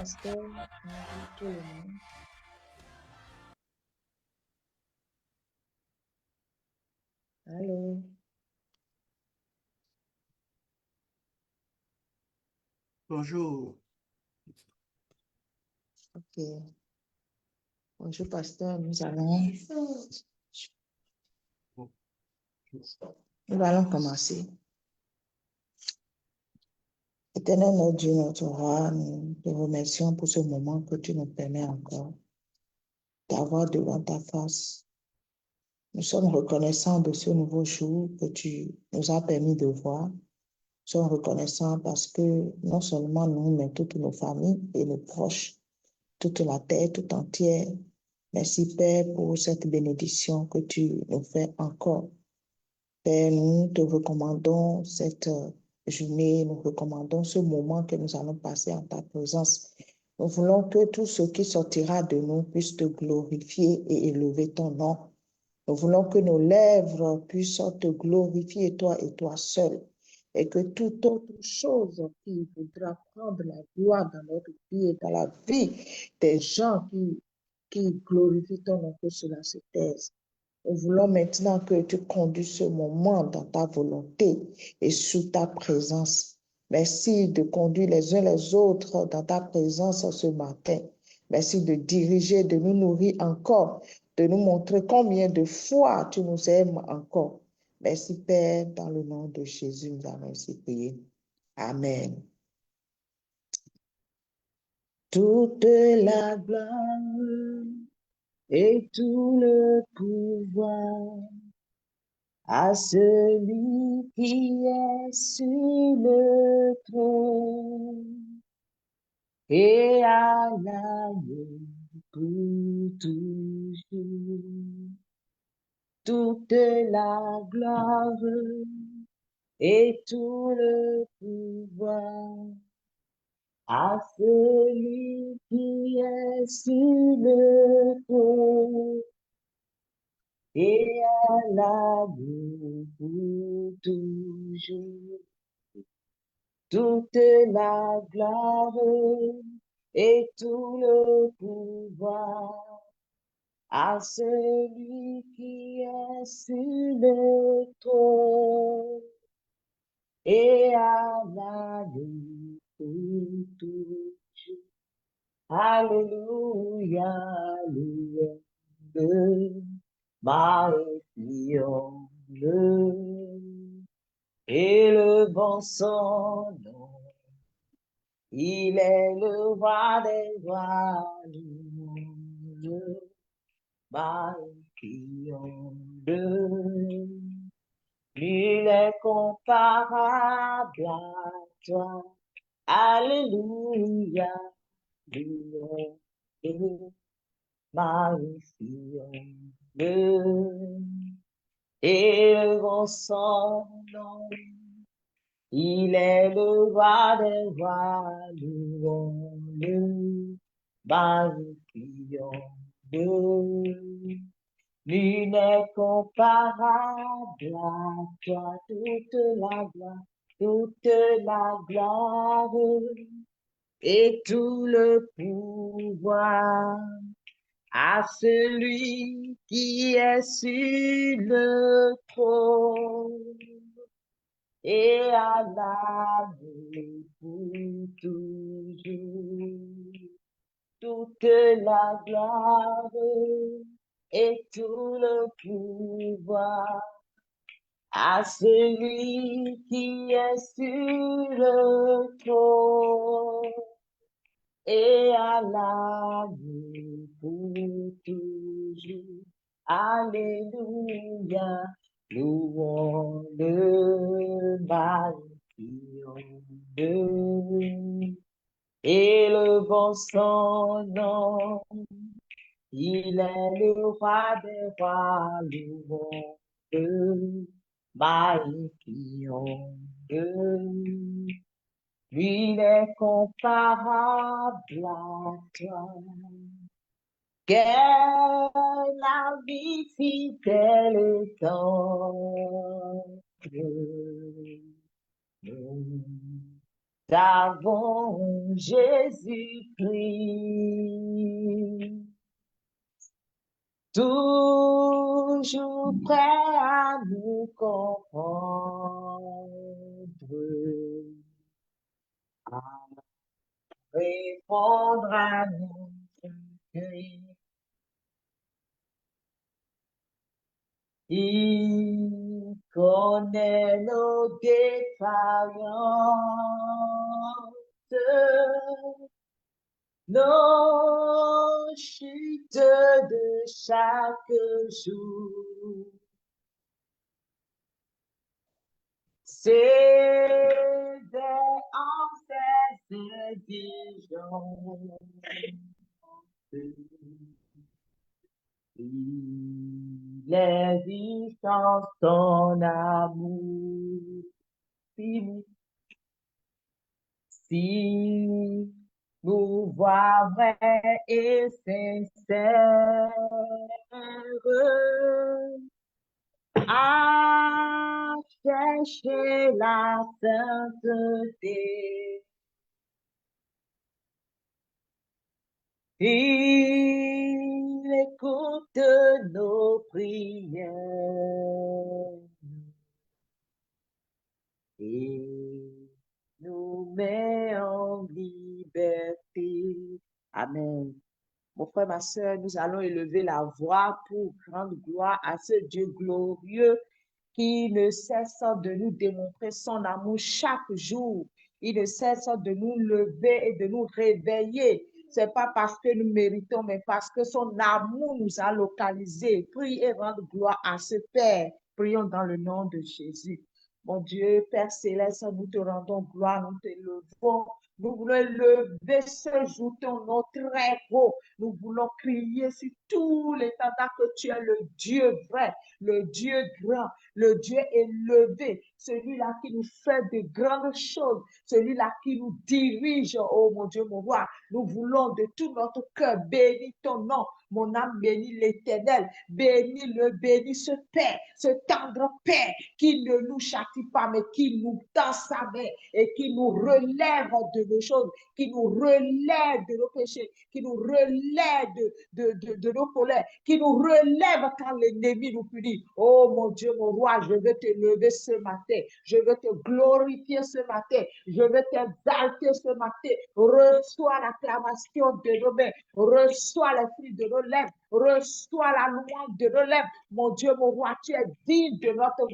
pasteur, bonjour tout le monde. Allô, Bonjour. ok. Bonjour pasteur, nous allons commencer. Éternel notre Dieu, notre roi, nous te remercions pour ce moment que tu nous permets encore d'avoir devant ta face. Nous sommes reconnaissants de ce nouveau jour que tu nous as permis de voir. Nous sommes reconnaissants parce que non seulement nous, mais toutes nos familles et nos proches, toute la terre tout entière. Merci Père pour cette bénédiction que tu nous fais encore. Père, nous te recommandons cette journée, nous recommandons ce moment que nous allons passer en ta présence. Nous voulons que tout ce qui sortira de nous puisse te glorifier et élever ton nom. Nous voulons que nos lèvres puissent te glorifier, toi et toi seul, et que toute autre chose qui voudra prendre la gloire dans notre vie et dans la vie des gens qui glorifient ton nom, que cela se taise. Nous voulons maintenant que tu conduis ce moment dans ta volonté et sous ta présence. Merci de conduire les uns les autres dans ta présence ce matin. Merci de diriger, de nous nourrir encore, de nous montrer combien de fois tu nous aimes encore. Merci Père, dans le nom de Jésus, nous allons ainsi prier. Amen. Toute la gloire et tout le pouvoir à celui qui est sur le trône et à l'agneau pour toujours. Toute la gloire et tout le pouvoir à celui qui est sur le trône et à l'agneau pour toujours. Toute la gloire et tout le pouvoir à celui qui est sur le trône et à l'agneau pour toujours. Alléluia, alléluia, magnifions-le, élevons son nom. Il est le roi des rois, le magnifions-le. Nul est comparable à toi. Alléluia, louons-le, magnifions-le, élevons son nom. Il est le roi des rois, louons-le, magnifions-le. Nul n'est comparable à toi, toute la gloire et tout le pouvoir à celui qui est sur le trône et à l'agneau pour toujours. Toute la gloire et tout le pouvoir à celui qui est sur le trône et à l'agneau pour toujours. Alléluia, louons-le, magnifions-le, élevons son nom. Il est le roi des rois, louons-le, magnifions-le. Il est comparable à toi. Quelle la vie fidèle et tendre. Savons Jésus-Christ, toujours prêt à nous comprendre, à répondre à nos cris. Il connaît nos défaillances, nos chutes de chaque jour. C'est en ses exigences. Il est vivant son amour. Si nous voit vrai et sincère, à chercher la sainteté. Il écoute nos prières et nous met en liberté. Amen. Mon frère, ma soeur, nous allons élever la voix pour rendre gloire à ce Dieu glorieux qui ne cesse de nous démontrer son amour chaque jour. Il ne cesse de nous lever et de nous réveiller. Ce n'est pas parce que nous méritons, mais parce que son amour nous a localisés. Prie et rendre gloire à ce Père. Prions dans le nom de Jésus. Mon Dieu, Père Céleste, nous te rendons gloire, nous t'élevons. Nous voulons lever ce jour ton nom très haut. Nous voulons crier sur tous les étendards que tu es le Dieu vrai, le Dieu grand, le Dieu élevé, celui-là qui nous fait de grandes choses, celui-là qui nous dirige, oh mon Dieu, mon roi. Nous voulons de tout notre cœur bénir ton nom. Mon âme bénit l'Éternel, bénis ce Père, ce tendre Père qui ne nous châtie pas, mais qui nous tend sa main et qui nous relève de nos choses, qui nous relève de nos péchés, qui nous relève de nos colères, qui nous relève quand l'ennemi nous punit. Oh mon Dieu, mon roi, je veux te lever ce matin, je veux te glorifier ce matin, je veux t'exalter ce matin. Reçois l'acclamation de nos mains, reçois les fruits de nos lèvres, reçois la louange de nos lèvres. Mon Dieu, mon roi, tu es digne de notre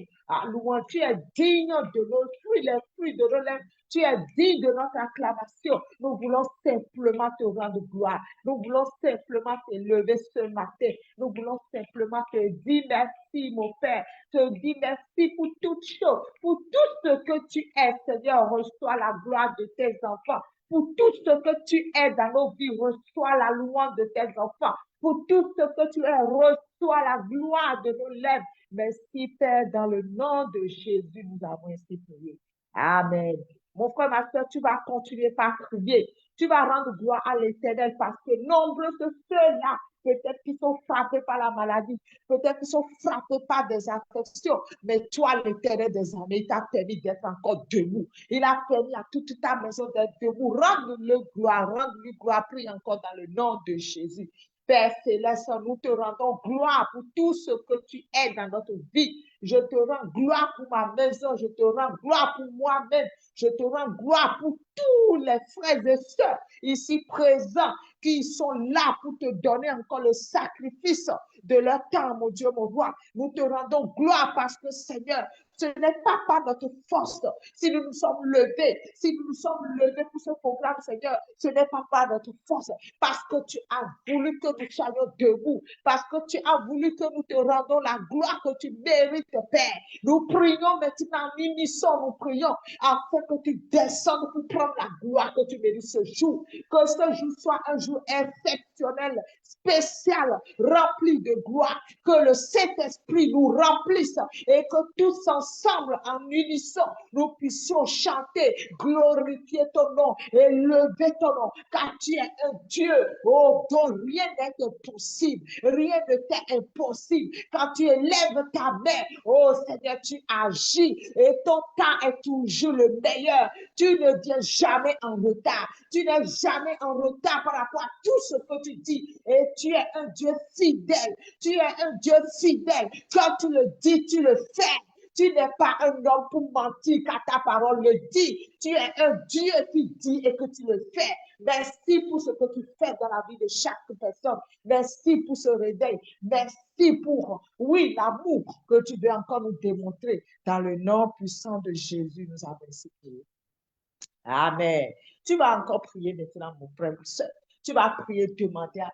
louange, tu es digne de nos fruits, les fruits de nos lèvres. Tu es digne de notre acclamation. Nous voulons simplement te rendre gloire. Nous voulons simplement te lever ce matin. Nous voulons simplement te dire merci, mon Père. Te dire merci pour toutes choses, pour tout ce que tu es, Seigneur. Reçois la gloire de tes enfants. Pour tout ce que tu es dans nos vies, reçois la louange de tes enfants. Pour tout ce que tu es, reçois la gloire de nos lèvres. Merci, Père, dans le nom de Jésus, nous avons ainsi prié. Amen. Mon frère, ma soeur, tu vas continuer par crier. Tu vas rendre gloire à l'Éternel parce que nombreux sont ceux-là, peut-être qui sont frappés par la maladie, peut-être qui sont frappés par des affections, mais toi, l'Éternel des armées, il t'a permis d'être encore debout. Il a permis à toute ta maison d'être debout. Rends-le gloire, prie encore dans le nom de Jésus. Père Céleste, nous te rendons gloire pour tout ce que tu es dans notre vie. Je te rends gloire pour ma maison, je te rends gloire pour moi-même, je te rends gloire pour tous les frères et sœurs ici présents qui sont là pour te donner encore le sacrifice de leur temps, mon Dieu, mon roi. Nous te rendons gloire parce que, Seigneur, ce n'est pas par notre force. Si nous nous sommes levés, pour ce programme, Seigneur, ce n'est pas par notre force, parce que tu as voulu que nous soyons debout, parce que tu as voulu que nous te rendons la gloire que tu mérites, Père. Nous prions maintenant, nous prions, afin que tu descendes pour prendre la gloire que tu mérites ce jour. Que ce jour soit un jour exceptionnel, spécial, rempli de gloire. Que le Saint-Esprit nous remplisse et que tous ensemble, qu'ensemble, en unisson, nous puissions chanter, glorifier ton nom, élever ton nom, car tu es un Dieu, oh, dont rien n'est impossible, rien ne t'est impossible. Quand tu élèves ta main, oh Seigneur, tu agis et ton temps est toujours le meilleur. Tu ne viens jamais en retard. Tu n'es jamais en retard par rapport à tout ce que tu dis. Et tu es un Dieu fidèle. Tu es un Dieu fidèle. Quand tu le dis, tu le fais. Tu n'es pas un homme pour mentir car ta parole le dit. Tu es un Dieu qui dit et que tu le fais. Merci pour ce que tu fais dans la vie de chaque personne. Merci pour ce réveil. Merci pour, oui, l'amour que tu veux encore nous démontrer. Dans le nom puissant de Jésus, nous avons ainsi prié. Amen. Tu vas encore prier maintenant, mon frère, ma soeur. Tu vas prier, demander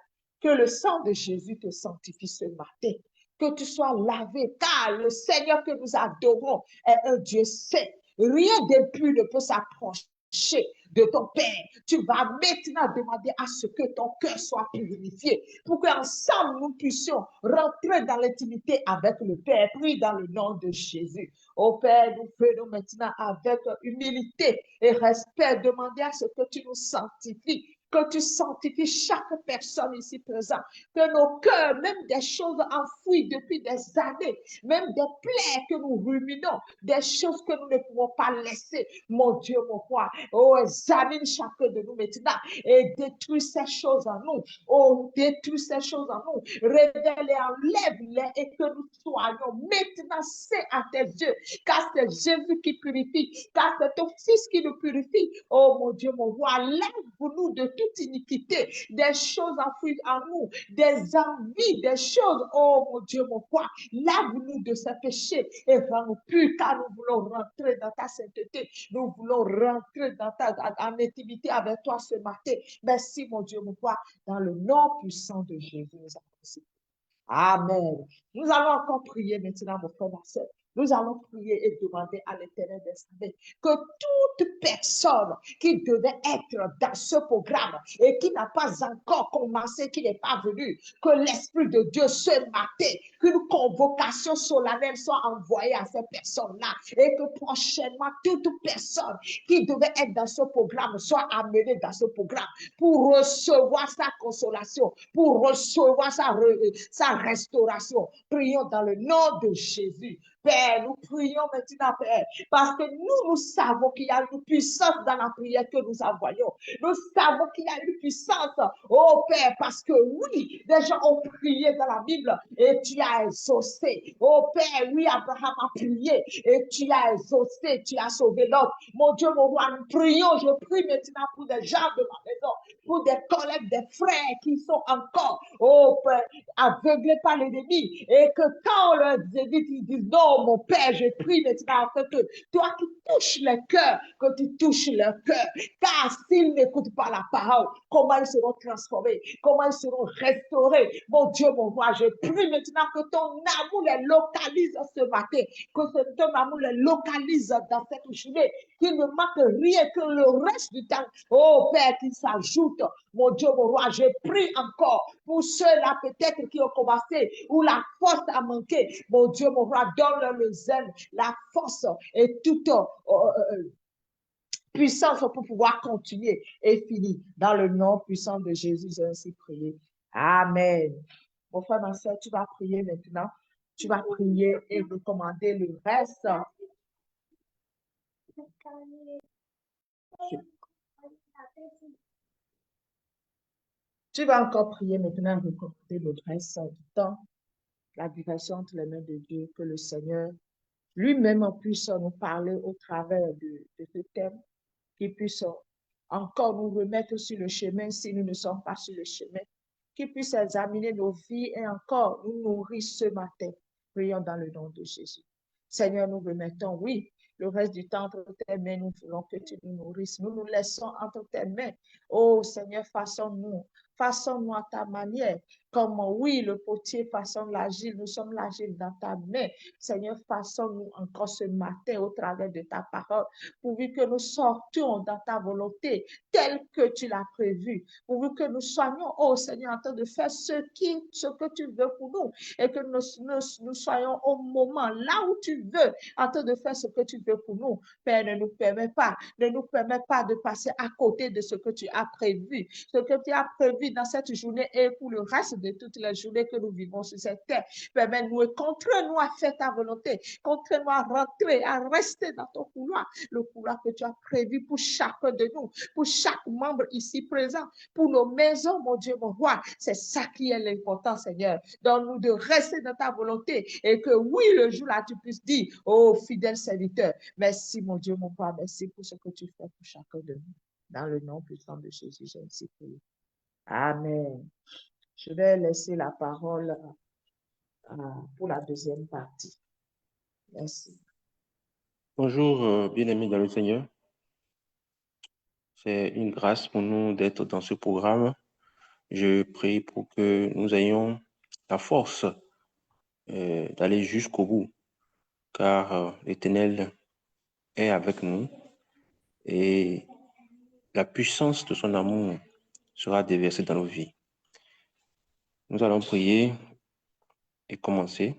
que le sang de Jésus te sanctifie ce matin. Que tu sois lavé, car le Seigneur que nous adorons est un Dieu saint. Rien d'impur ne peut s'approcher de ton Père. Tu vas maintenant demander à ce que ton cœur soit purifié pour qu'ensemble nous puissions rentrer dans l'intimité avec le Père. Prie dans le nom de Jésus. Ô Père, nous venons maintenant avec humilité et respect demander à ce que tu nous sanctifies, que tu sanctifies chaque personne ici présente, que nos cœurs, même des choses enfouies depuis des années, même des plaies que nous ruminons, des choses que nous ne pouvons pas laisser, mon Dieu, mon roi, oh, examine chacun de nous maintenant et détruis ces choses en nous, oh, détruis ces choses en nous, révèle-les, enlève-les et que nous soyons maintenant saints à tes yeux, car c'est Jésus qui purifie, car c'est ton Fils qui nous purifie, oh mon Dieu, mon roi, lève-nous de toute iniquité, des choses enfouies en nous, des envies, des choses, oh mon Dieu, mon roi, lave-nous de ces péchés et rends-nous purs, car nous voulons rentrer dans ta sainteté, nous voulons rentrer dans en intimité avec toi ce matin. Merci, mon Dieu, mon roi, dans le nom puissant de Jésus, nous avons. Amen. Nous allons encore prier maintenant, mon frère, ma soeur. Nous allons prier et demander à l'Éternel des armées que toute personne qui devait être dans ce programme et qui n'a pas encore commencé, qui n'est pas venu, que l'Esprit de Dieu ce matin, qu'une convocation solennelle soit envoyée à ces personnes-là et que prochainement, toute personne qui devait être dans ce programme soit amenée dans ce programme pour recevoir sa consolation, pour recevoir sa restauration. Prions dans le nom de Jésus. Père, nous prions maintenant, Père, parce que nous savons qu'il y a une puissance dans la prière que nous envoyons. Nous savons qu'il y a une puissance, oh Père, parce que oui, des gens ont prié dans la Bible et tu as exaucé. Oh Père, oui, Abraham a prié et tu as exaucé, tu as sauvé l'autre. Mon Dieu, mon roi, nous prions, je prie maintenant pour des gens de ma maison, pour des collègues, des frères qui sont encore, oh Père, aveuglés par l'ennemi et que quand on leur dit, ils disent non, mon Père, je prie maintenant afin que toi qui touches les cœurs, que tu touches leur cœur, car s'ils n'écoutent pas la parole, comment ils seront transformés, comment ils seront restaurés. Mon Dieu, mon roi, je prie maintenant que ton amour les localise ce matin, que ton amour les localise dans cette journée, qu'il ne manque rien que le reste du temps, oh Père, qui s'ajoute. Mon Dieu, mon roi, je prie encore pour ceux-là peut-être qui ont commencé, où la force a manqué. Mon Dieu, mon roi, donne-leur le zèle, la force et toute puissance pour pouvoir continuer et finir. Dans le nom puissant de Jésus, j'ai ainsi prié. Amen. Mon frère, ma soeur, tu vas prier maintenant. Tu vas prier et recommander le reste. Tu vas encore prier maintenant et recommander le reste du temps, la direction entre les mains de Dieu, que le Seigneur lui-même puisse nous parler au travers de ce thème, qu'il puisse encore nous remettre sur le chemin si nous ne sommes pas sur le chemin, qu'il puisse examiner nos vies et encore nous nourrir ce matin. Prions dans le nom de Jésus. Seigneur, nous remettons, oui, le reste du temps entre tes mains, nous voulons que tu nous nourrisses. Nous nous laissons entre tes mains. Oh Seigneur, façonne-nous à ta manière. Comme oui, le potier façonne l'argile, nous sommes l'argile dans ta main. Seigneur, façonne-nous encore ce matin au travers de ta parole, pourvu que nous sortions dans ta volonté telle que tu l'as prévue, pourvu que nous soyons, oh Seigneur, en train de faire ce que tu veux pour nous et que nous soyons au moment là où tu veux, en train de faire ce que tu veux pour nous. Père, ne nous permets pas de passer à côté de ce que tu as prévu, ce que tu as prévu dans cette journée et pour le reste de toutes les journées que nous vivons sur cette terre. Permets-nous et contre-nous à faire ta volonté, contre-nous à rentrer, à rester dans ton couloir, le couloir que tu as prévu pour chacun de nous, pour chaque membre ici présent, pour nos maisons, mon Dieu, mon roi. C'est ça qui est l'important, Seigneur. Donne-nous de rester dans ta volonté et que oui, le jour là, tu puisses dire, oh, fidèle serviteur, merci, mon Dieu, mon roi, merci pour ce que tu fais pour chacun de nous. Dans le nom puissant de Jésus, j'ai ainsi prié. Amen. Je vais laisser la parole pour la deuxième partie. Merci. Bonjour, bien-aimés dans le Seigneur. C'est une grâce pour nous d'être dans ce programme. Je prie pour que nous ayons la force d'aller jusqu'au bout, car l'Éternel est avec nous et la puissance de son amour sera déversée dans nos vies. Nous allons prier et commencer.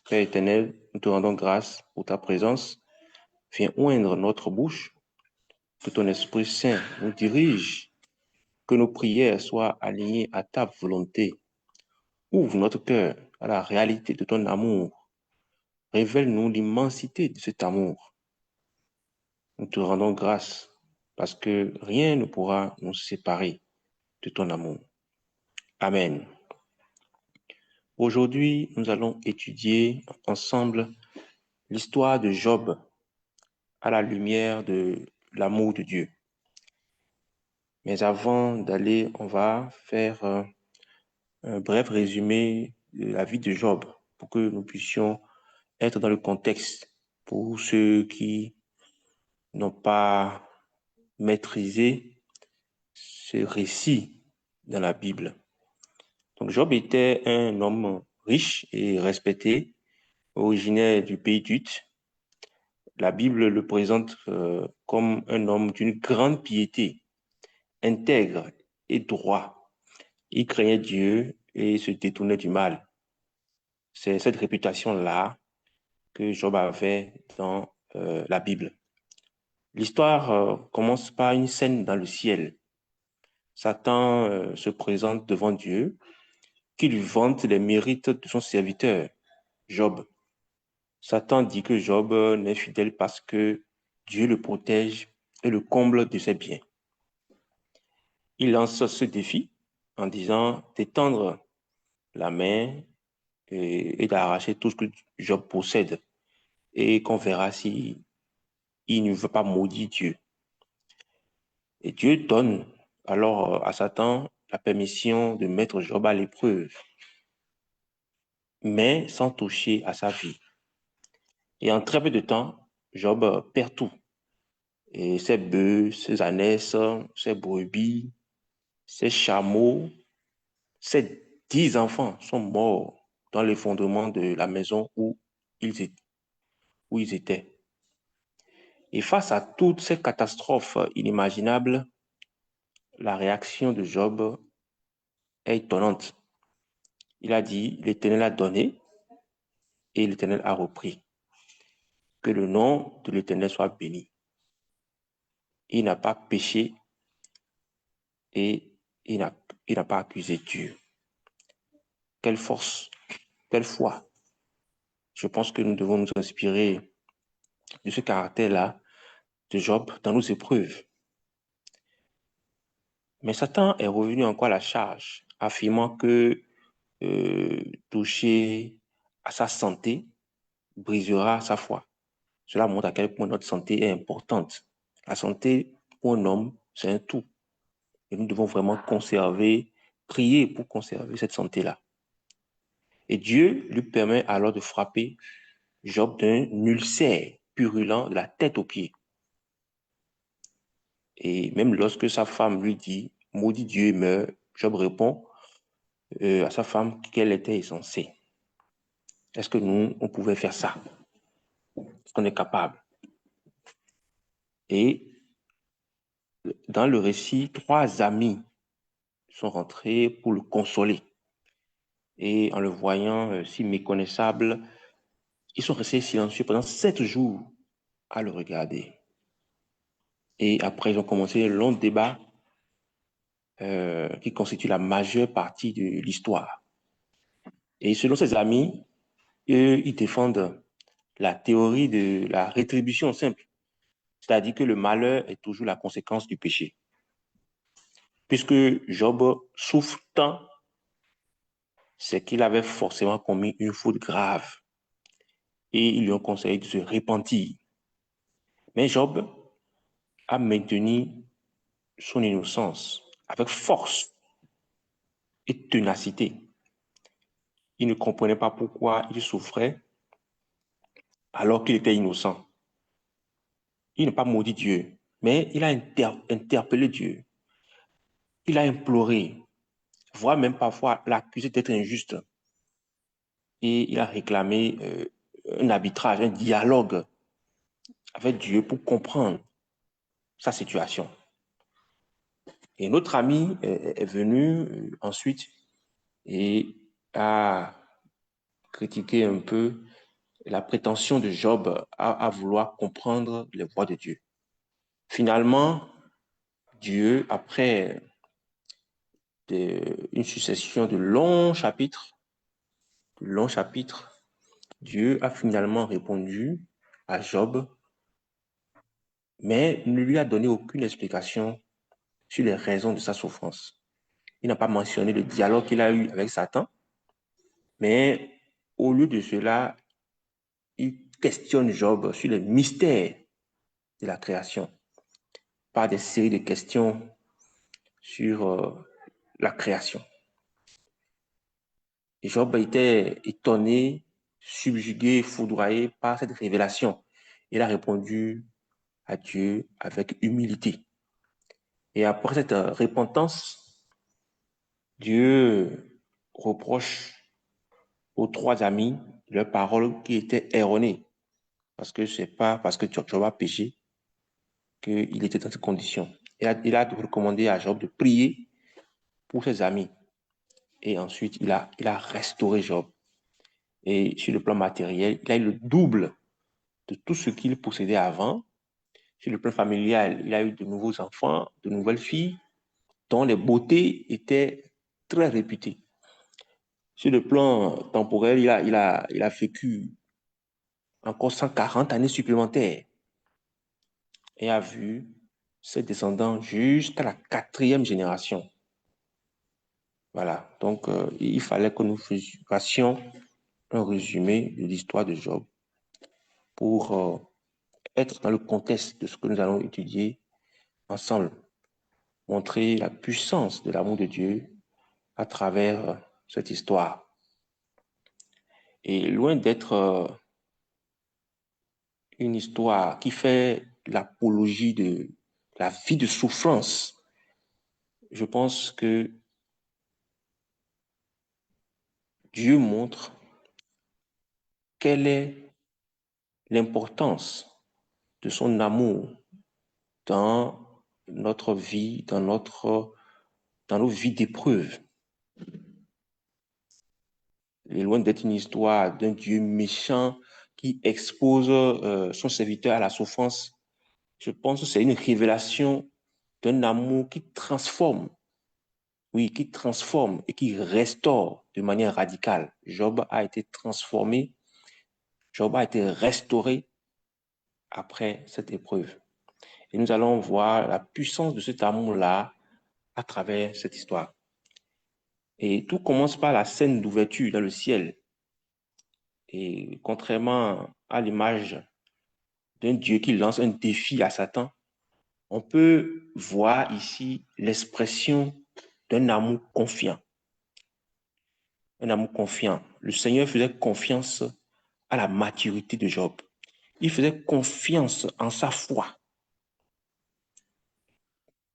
Père éternel, nous te rendons grâce pour ta présence. Viens oindre notre bouche, que ton Esprit Saint nous dirige, que nos prières soient alignées à ta volonté. Ouvre notre cœur à la réalité de ton amour. Révèle-nous l'immensité de cet amour. Nous te rendons grâce parce que rien ne pourra nous séparer de ton amour. Amen. Aujourd'hui, nous allons étudier ensemble l'histoire de Job à la lumière de l'amour de Dieu. Mais avant d'aller, on va faire un bref résumé de la vie de Job pour que nous puissions être dans le contexte pour ceux qui n'ont pas maîtrisé ce récit dans la Bible. Donc Job était un homme riche et respecté, originaire du pays d'Uth. La Bible le présente comme un homme d'une grande piété, intègre et droit. Il craignait Dieu et se détournait du mal. C'est cette réputation-là que Job avait dans la Bible. L'histoire commence par une scène dans le ciel. Satan se présente devant Dieu, qui lui vante les mérites de son serviteur, Job. Satan dit que Job n'est fidèle parce que Dieu le protège et le comble de ses biens. Il lance ce défi en disant d'étendre la main et d'arracher tout ce que Job possède et qu'on verra si il ne veut pas maudire Dieu. Et Dieu donne alors à Satan la permission de mettre Job à l'épreuve, mais sans toucher à sa vie. Et en très peu de temps, Job perd tout. Et ses bœufs, ses ânesses, ses brebis, ses chameaux, ses 10 enfants sont morts dans l'effondrement de la maison où ils étaient. Et face à toutes ces catastrophes inimaginables, la réaction de Job est étonnante. Il a dit, l'Éternel a donné et l'Éternel a repris. Que le nom de l'Éternel soit béni. Il n'a pas péché et il n'a pas accusé Dieu. Quelle force, quelle foi. Je pense que nous devons nous inspirer de ce caractère-là de Job dans nos épreuves. Mais Satan est revenu encore à la charge, affirmant que toucher à sa santé brisera sa foi. Cela montre à quel point notre santé est importante. La santé, pour un homme, c'est un tout. Et nous devons vraiment conserver, prier pour conserver cette santé-là. Et Dieu lui permet alors de frapper Job d'un ulcère purulent de la tête aux pieds. Et même lorsque sa femme lui dit « Maudit Dieu et meurt », Job répond à sa femme qu'elle était insensée. Est-ce que nous, on pouvait faire ça? Est-ce qu'on est capable? Et dans le récit, 3 amis sont rentrés pour le consoler. Et en le voyant si méconnaissable, ils sont restés silencieux pendant 7 jours à le regarder. Et après, ils ont commencé un long débat qui constitue la majeure partie de l'histoire. Et selon ses amis, eux, ils défendent la théorie de la rétribution simple, c'est-à-dire que le malheur est toujours la conséquence du péché. Puisque Job souffre tant, c'est qu'il avait forcément commis une faute grave et ils lui ont conseillé de se repentir. Mais Job a maintenu son innocence avec force et ténacité. Il ne comprenait pas pourquoi il souffrait alors qu'il était innocent. Il n'a pas maudit Dieu, mais il a interpellé Dieu. Il a imploré, voire même parfois l'accusé d'être injuste. Et il a réclamé un arbitrage, un dialogue avec Dieu pour comprendre sa situation. Et notre ami est venu ensuite et a critiqué un peu la prétention de Job à vouloir comprendre les voies de Dieu. Finalement, Dieu, après une succession de longs chapitres, Dieu a finalement répondu à Job, mais ne lui a donné aucune explication sur les raisons de sa souffrance. Il n'a pas mentionné le dialogue qu'il a eu avec Satan, mais au lieu de cela, il questionne Job sur les mystères de la création, par des séries de questions sur la création. Et Job était étonné, subjugué, foudroyé par cette révélation. Il a répondu à Dieu avec humilité. Et après cette repentance, Dieu reproche aux 3 amis leurs paroles qui étaient erronées. Parce que ce n'est pas parce que Job a péché qu'il était dans ces conditions. Il a recommandé à Job de prier pour ses amis. Et ensuite, il a restauré Job. Et sur le plan matériel, il a eu le double de tout ce qu'il possédait avant. Sur le plan familial, il a eu de nouveaux enfants, de nouvelles filles, dont les beautés étaient très réputées. Sur le plan temporel, il a vécu encore 140 années supplémentaires et a vu ses descendants jusqu'à la 4e génération. Voilà, donc il fallait que nous fassions un résumé de l'histoire de Job pour être dans le contexte de ce que nous allons étudier ensemble, montrer la puissance de l'amour de Dieu à travers cette histoire. Et loin d'être une histoire qui fait l'apologie de la vie de souffrance, je pense que Dieu montre quelle est l'importance de son amour dans notre vie, dans nos vies d'épreuve. Il est loin d'être une histoire d'un Dieu méchant qui expose son serviteur à la souffrance. Je pense que c'est une révélation d'un amour qui transforme, qui transforme et qui restaure de manière radicale. Job a été transformé, Job a été restauré après cette épreuve. Et nous allons voir la puissance de cet amour-là à travers cette histoire. Et tout commence par la scène d'ouverture dans le ciel. Et contrairement à l'image d'un Dieu qui lance un défi à Satan, on peut voir ici l'expression d'un amour confiant. Un amour confiant. Le Seigneur faisait confiance à la maturité de Job. Il faisait confiance en sa foi.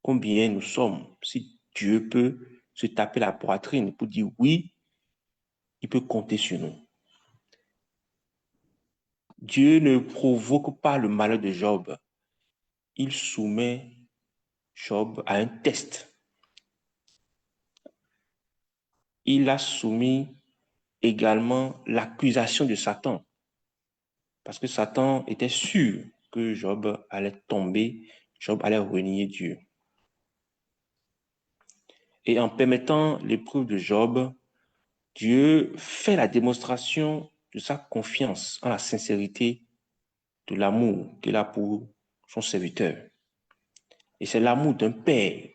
Combien nous sommes, si Dieu peut se taper la poitrine pour dire oui, il peut compter sur nous. Dieu ne provoque pas le malheur de Job. Il soumet Job à un test. Il a soumis également l'accusation de Satan. Parce que Satan était sûr que Job allait tomber, Job allait renier Dieu. Et en permettant l'épreuve de Job, Dieu fait la démonstration de sa confiance en la sincérité de l'amour qu'il a pour son serviteur. Et c'est l'amour d'un père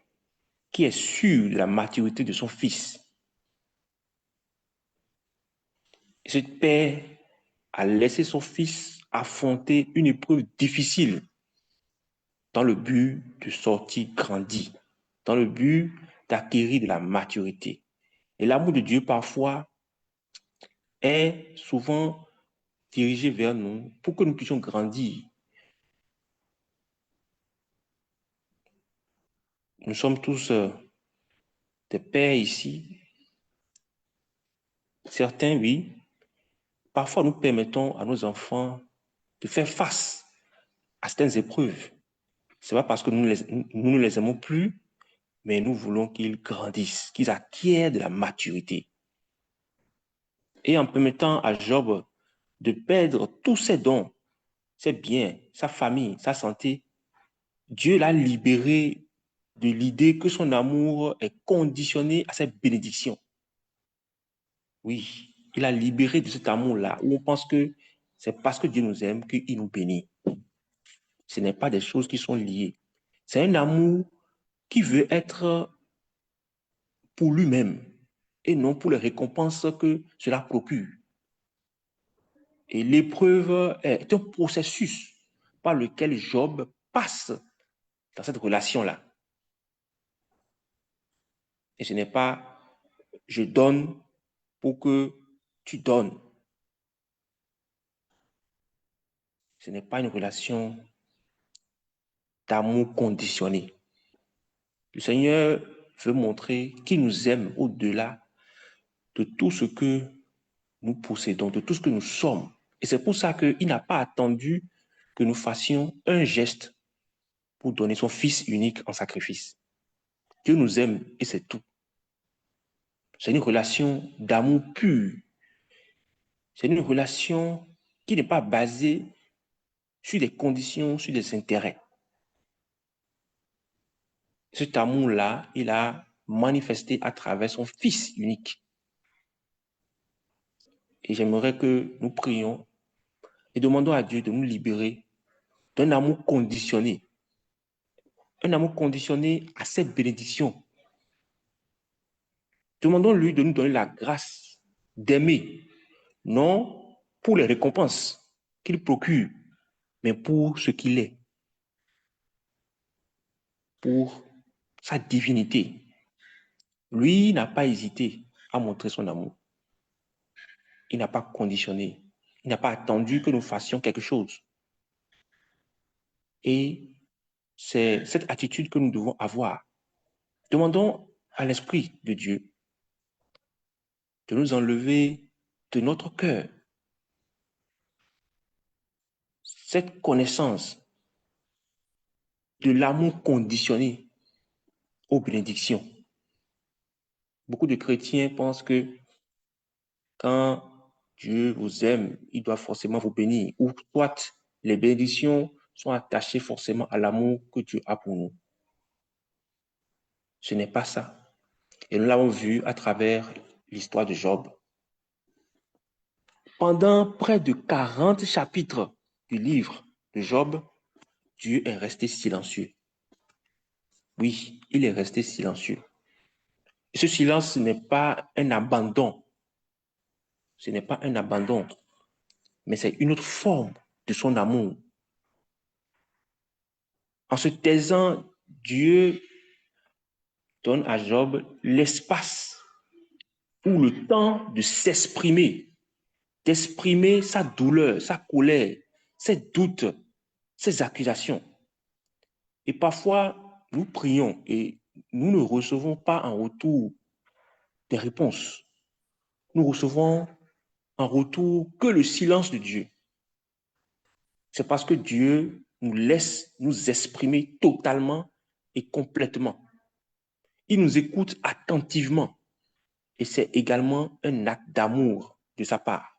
qui est sûr de la maturité de son fils. Et ce père a laissé son fils affronter une épreuve difficile dans le but de sortir grandi, dans le but d'acquérir de la maturité. Et l'amour de Dieu, parfois, est souvent dirigé vers nous pour que nous puissions grandir. Nous sommes tous des pères ici. Certains, oui. Parfois, nous permettons à nos enfants de faire face à certaines épreuves. Ce n'est pas parce que nous ne les aimons plus, mais nous voulons qu'ils grandissent, qu'ils acquièrent de la maturité. Et en permettant à Job de perdre tous ses dons, ses biens, sa famille, sa santé, Dieu l'a libéré de l'idée que son amour est conditionné à ses bénédictions. Oui, il a libéré de cet amour-là, où on pense que c'est parce que Dieu nous aime qu'il nous bénit. Ce n'est pas des choses qui sont liées. C'est un amour qui veut être pour lui-même et non pour les récompenses que cela procure. Et l'épreuve est un processus par lequel Job passe dans cette relation-là. Et ce n'est pas « je donne pour que tu donnes ». Ce n'est pas une relation d'amour conditionné. Le Seigneur veut montrer qu'il nous aime au-delà de tout ce que nous possédons, de tout ce que nous sommes. Et c'est pour ça qu'il n'a pas attendu que nous fassions un geste pour donner son Fils unique en sacrifice. Dieu nous aime et c'est tout. C'est une relation d'amour pur. C'est une relation qui n'est pas basée sur des conditions, sur des intérêts. Cet amour-là, il a manifesté à travers son Fils unique. Et j'aimerais que nous prions et demandons à Dieu de nous libérer d'un amour conditionné. Un amour conditionné à cette bénédiction. Demandons-lui de nous donner la grâce d'aimer, non pour les récompenses qu'il procure, mais pour ce qu'il est, pour sa divinité. Lui n'a pas hésité à montrer son amour. Il n'a pas conditionné. Il n'a pas attendu que nous fassions quelque chose. Et c'est cette attitude que nous devons avoir. Demandons à l'Esprit de Dieu de nous enlever de notre cœur cette connaissance de l'amour conditionné aux bénédictions. Beaucoup de chrétiens pensent que quand Dieu vous aime, il doit forcément vous bénir. Ou soit les bénédictions sont attachées forcément à l'amour que Dieu a pour nous. Ce n'est pas ça. Et nous l'avons vu à travers l'histoire de Job. Pendant près de 40 chapitres du livre de Job, Dieu est resté silencieux. Oui, il est resté silencieux. Et ce silence n'est pas un abandon. Ce n'est pas un abandon, mais c'est une autre forme de son amour. En se taisant, Dieu donne à Job l'espace ou le temps de s'exprimer, d'exprimer sa douleur, sa colère, ses doutes, ses accusations. Et parfois, nous prions et nous ne recevons pas en retour des réponses. Nous recevons en retour que le silence de Dieu. C'est parce que Dieu nous laisse nous exprimer totalement et complètement. Il nous écoute attentivement et c'est également un acte d'amour de sa part.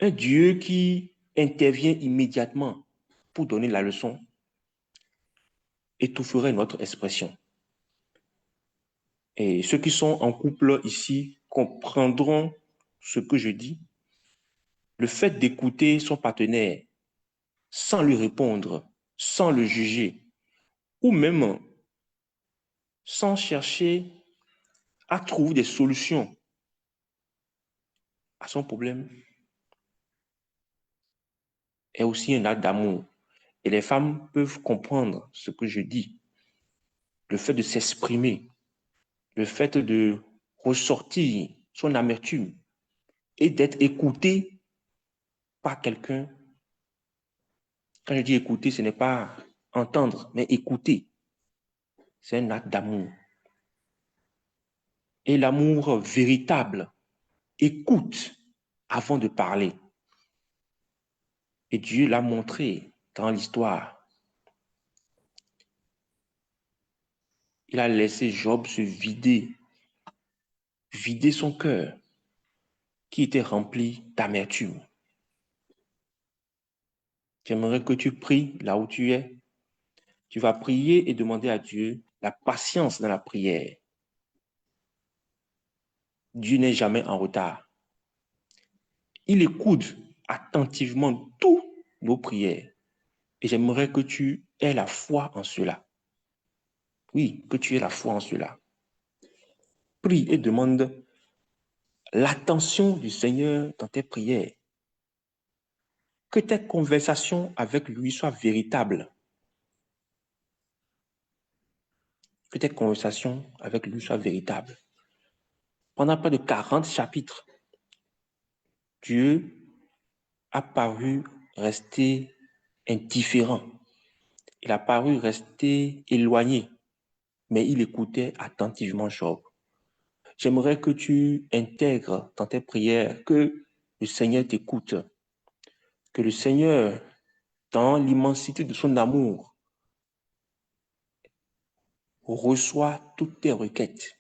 Un Dieu qui intervient immédiatement pour donner la leçon étoufferait notre expression. Et ceux qui sont en couple ici comprendront ce que je dis. Le fait d'écouter son partenaire sans lui répondre, sans le juger, ou même sans chercher à trouver des solutions à son problème, est aussi un acte d'amour. Et les femmes peuvent comprendre ce que je dis. Le fait de s'exprimer, le fait de ressortir son amertume et d'être écouté par quelqu'un. Quand je dis écouter, ce n'est pas entendre, mais écouter. C'est un acte d'amour. Et l'amour véritable écoute avant de parler. Et Dieu l'a montré dans l'histoire. Il a laissé Job se vider son cœur qui était rempli d'amertume. J'aimerais que tu pries là où tu es. Tu vas prier et demander à Dieu la patience dans la prière. Dieu n'est jamais en retard. Il écoute attentivement toutes nos prières. Et j'aimerais que tu aies la foi en cela. Oui, que tu aies la foi en cela. Prie et demande l'attention du Seigneur dans tes prières. Que tes conversations avec lui soient véritables. Que tes conversations avec lui soient véritables. Pendant près de 40 chapitres, Dieu a paru rester indifférent. Il a paru rester éloigné, mais il écoutait attentivement Job. J'aimerais que tu intègres dans tes prières que le Seigneur t'écoute, que le Seigneur, dans l'immensité de son amour, reçoit toutes tes requêtes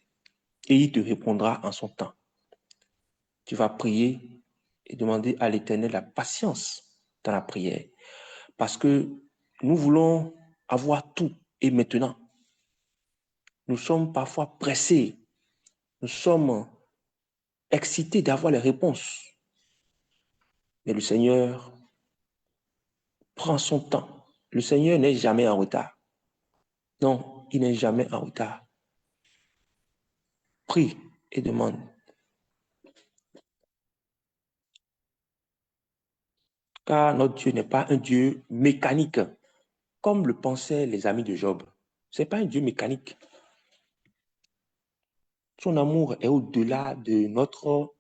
et il te répondra en son temps. Tu vas prier et demander à l'Éternel la patience dans la prière parce que nous voulons avoir tout et maintenant. Nous sommes parfois pressés, nous sommes excités d'avoir les réponses. Mais le Seigneur prend son temps. Le Seigneur n'est jamais en retard. Non, il n'est jamais en retard. Prie et demande. Car notre Dieu n'est pas un Dieu mécanique, comme le pensaient les amis de Job. Ce n'est pas un Dieu mécanique. Son amour est au-delà de notre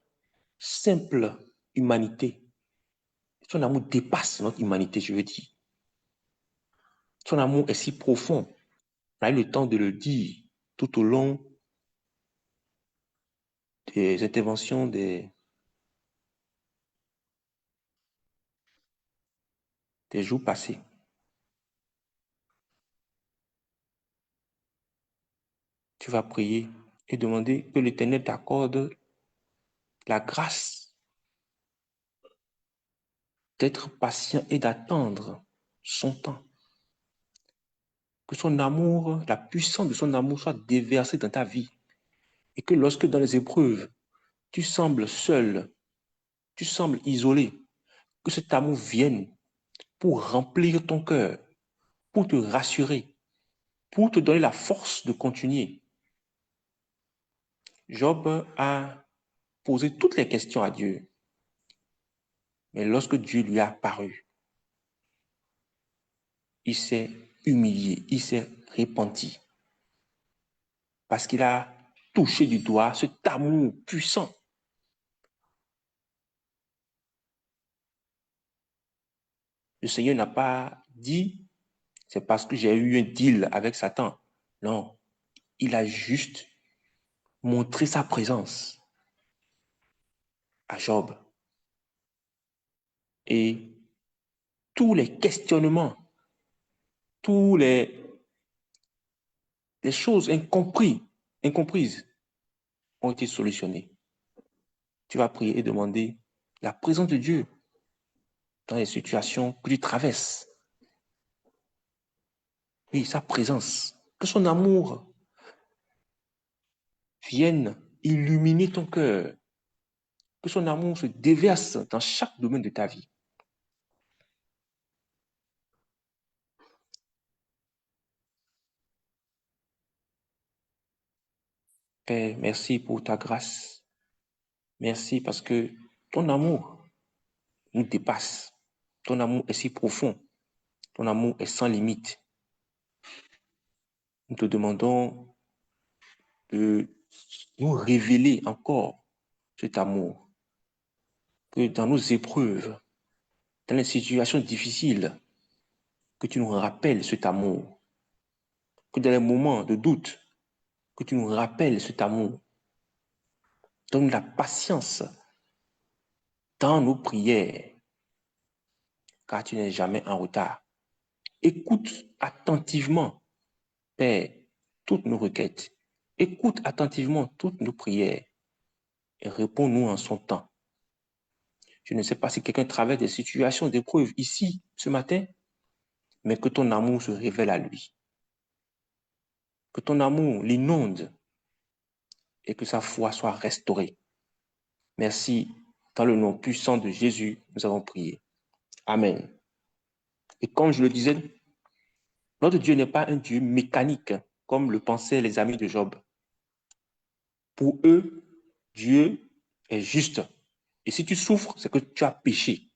simple humanité. Son amour dépasse notre humanité, je veux dire. Son amour est si profond. On a eu le temps de le dire tout au long des interventions des jours passés. Tu vas prier et demander que l'Éternel t'accorde la grâce d'être patient et d'attendre son temps. Que son amour, la puissance de son amour soit déversée dans ta vie. Et que lorsque dans les épreuves, tu sembles seul, tu sembles isolé, que cet amour vienne pour remplir ton cœur, pour te rassurer, pour te donner la force de continuer. Job a posé toutes les questions à Dieu. Mais lorsque Dieu lui a apparu, il s'est humilié, il s'est repenti. Parce qu'il a touché du doigt cet amour puissant. Le Seigneur n'a pas dit, c'est parce que j'ai eu un deal avec Satan. Non, il a juste montré sa présence à Job. Et tous les questionnements, tous les choses incomprises ont été solutionnées. Tu vas prier et demander la présence de Dieu dans les situations que tu traverses. Oui, sa présence, que son amour vienne illuminer ton cœur, que son amour se déverse dans chaque domaine de ta vie. Père, merci pour ta grâce. Merci parce que ton amour nous dépasse. Ton amour est si profond. Ton amour est sans limite. Nous te demandons de nous révéler encore cet amour. Que dans nos épreuves, dans les situations difficiles, que tu nous rappelles cet amour. Que dans les moments de doute, que tu nous rappelles cet amour. Donne la patience dans nos prières, car tu n'es jamais en retard. Écoute attentivement, Père, toutes nos requêtes. Écoute attentivement toutes nos prières et réponds-nous en son temps. Je ne sais pas si quelqu'un traverse des situations d'épreuve ici, ce matin, mais que ton amour se révèle à lui. Que ton amour l'inonde et que sa foi soit restaurée. Merci. Dans le nom puissant de Jésus, nous avons prié. Amen. Et comme je le disais, notre Dieu n'est pas un Dieu mécanique, comme le pensaient les amis de Job. Pour eux, Dieu est juste. Et si tu souffres, c'est que tu as péché.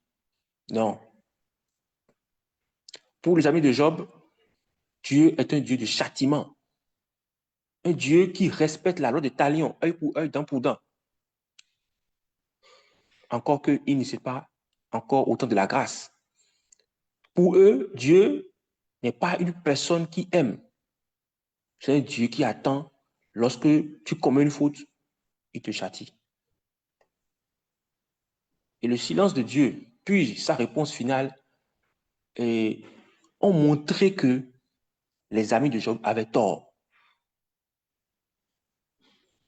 Non. Pour les amis de Job, Dieu est un Dieu de châtiment. Un Dieu qui respecte la loi de talion, œil pour œil, dent pour dent. Encore qu'il ne sait pas encore autant de la grâce. Pour eux, Dieu n'est pas une personne qui aime. C'est un Dieu qui attend lorsque tu commets une faute, il te châtie. Et le silence de Dieu, puis sa réponse finale, ont montré que les amis de Job avaient tort.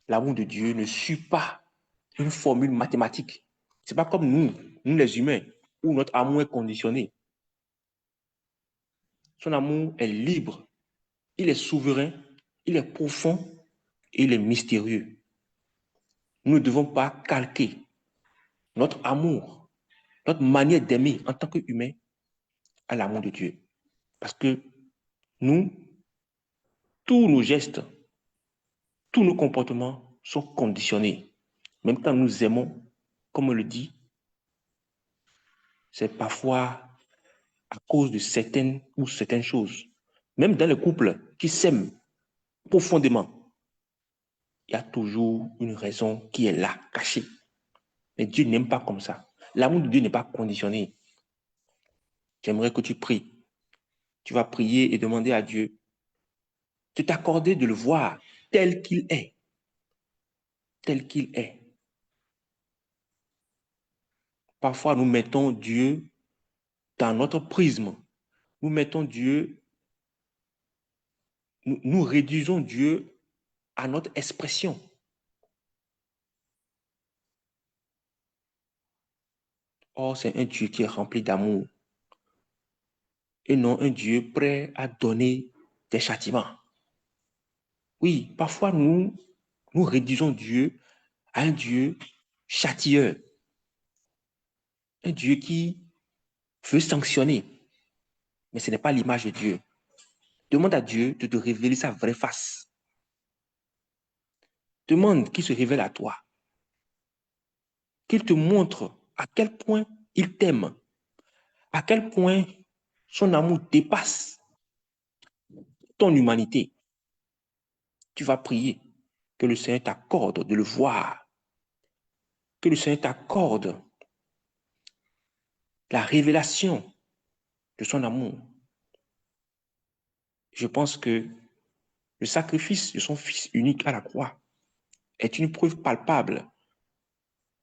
L'amour de Dieu ne suit pas une formule mathématique. Ce n'est pas comme nous les humains, où notre amour est conditionné. Son amour est libre, il est souverain, il est profond et il est mystérieux. Nous ne devons pas calquer notre amour, notre manière d'aimer en tant qu'humain à l'amour de Dieu. Parce que nous, tous nos gestes, tous nos comportements sont conditionnés. Même quand nous aimons, comme on le dit, c'est parfois à cause de certaines choses. Même dans les couples qui s'aiment profondément, il y a toujours une raison qui est là, cachée. Mais Dieu n'aime pas comme ça. L'amour de Dieu n'est pas conditionné. J'aimerais que tu pries. Tu vas prier et demander à Dieu de t'accorder de le voir tel qu'il est. Tel qu'il est. Parfois, nous mettons Dieu dans notre prisme. Nous mettons Dieu, nous réduisons Dieu à notre expression. Or, c'est un Dieu qui est rempli d'amour et non un Dieu prêt à donner des châtiments. Oui, parfois nous réduisons Dieu à un Dieu châtieur, un Dieu qui veut sanctionner, mais ce n'est pas l'image de Dieu. Demande à Dieu de te révéler sa vraie face. Demande qu'il se révèle à toi, qu'il te montre à quel point il t'aime, à quel point son amour dépasse ton humanité. Tu vas prier que le Seigneur t'accorde de le voir, que le Seigneur t'accorde la révélation de son amour. je pense que le sacrifice de son Fils unique à la croix est une preuve palpable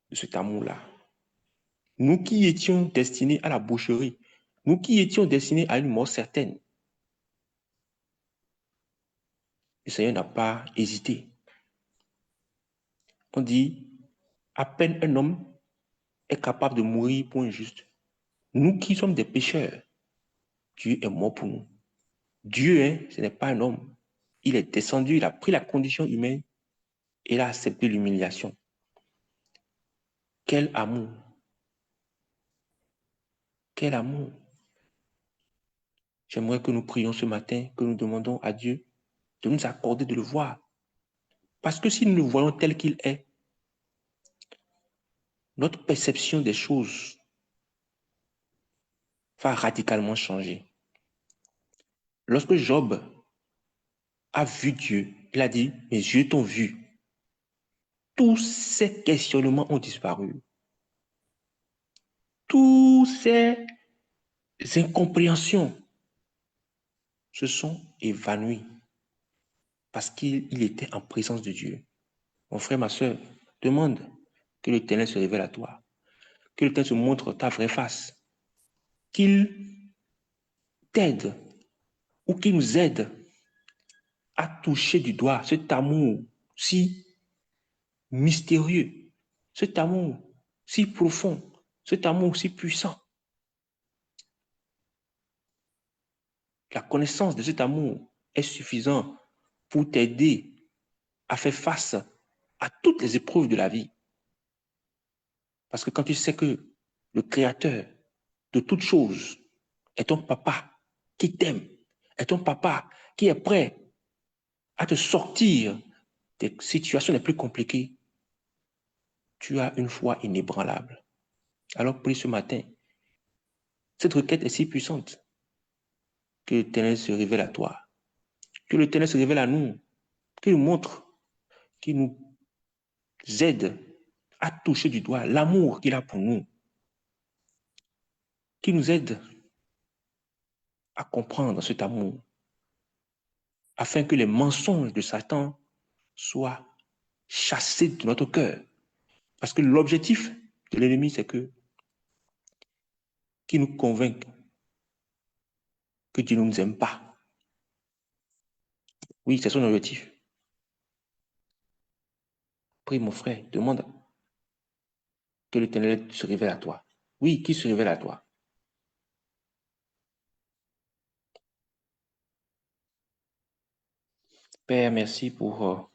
de cet amour-là. Nous qui étions destinés à la boucherie, nous qui étions destinés à une mort certaine, le Seigneur n'a pas hésité. On dit, à peine un homme est capable de mourir pour un juste. Nous qui sommes des pécheurs, Dieu est mort pour nous. Dieu, ce n'est pas un homme. Il est descendu, il a pris la condition humaine et il a accepté l'humiliation. Quel amour! Quel amour! J'aimerais que nous prions ce matin, que nous demandons à Dieu de nous accorder de le voir. Parce que si nous le voyons tel qu'il est, notre perception des choses va radicalement changer. Lorsque Job a vu Dieu, il a dit, mes yeux t'ont vu. Tous ces questionnements ont disparu. Toutes ces incompréhensions se sont évanouies parce qu'il était en présence de Dieu. Mon frère, ma soeur, demande que l'Éternel se révèle à toi, que l'Éternel se montre ta vraie face, qu'il t'aide ou qu'il nous aide à toucher du doigt cet amour si mystérieux, cet amour si profond, cet amour si puissant. La connaissance de cet amour est suffisante pour t'aider à faire face à toutes les épreuves de la vie. Parce que quand tu sais que le Créateur de toutes choses est ton papa qui t'aime, est ton papa qui est prêt à te sortir des situations les plus compliquées, tu as une foi inébranlable. Alors prie ce matin. Cette requête est si puissante que l'Éternel se révèle à toi, que l'Éternel se révèle à nous, qu'il nous montre, qu'il nous aide à toucher du doigt l'amour qu'il a pour nous, qu'il nous aide à comprendre cet amour, afin que les mensonges de Satan soient chassés de notre cœur. Parce que l'objectif de l'ennemi, c'est qu'il nous convainque que Dieu ne nous aime pas. Oui, c'est son objectif. Prie, mon frère, demande que l'Éternel se révèle à toi. Oui, qu'il se révèle à toi. Père, merci pour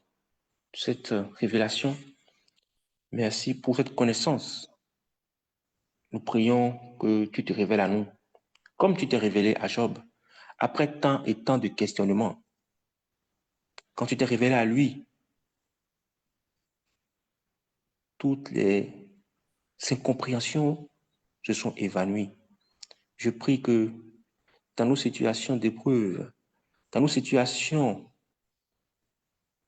cette révélation. Merci pour cette connaissance. Nous prions que tu te révèles à nous, comme tu t'es révélé à Job, après tant et tant de questionnements. Quand tu t'es révélé à lui, toutes les incompréhensions se sont évanouies. Je prie que dans nos situations d'épreuve, dans nos situations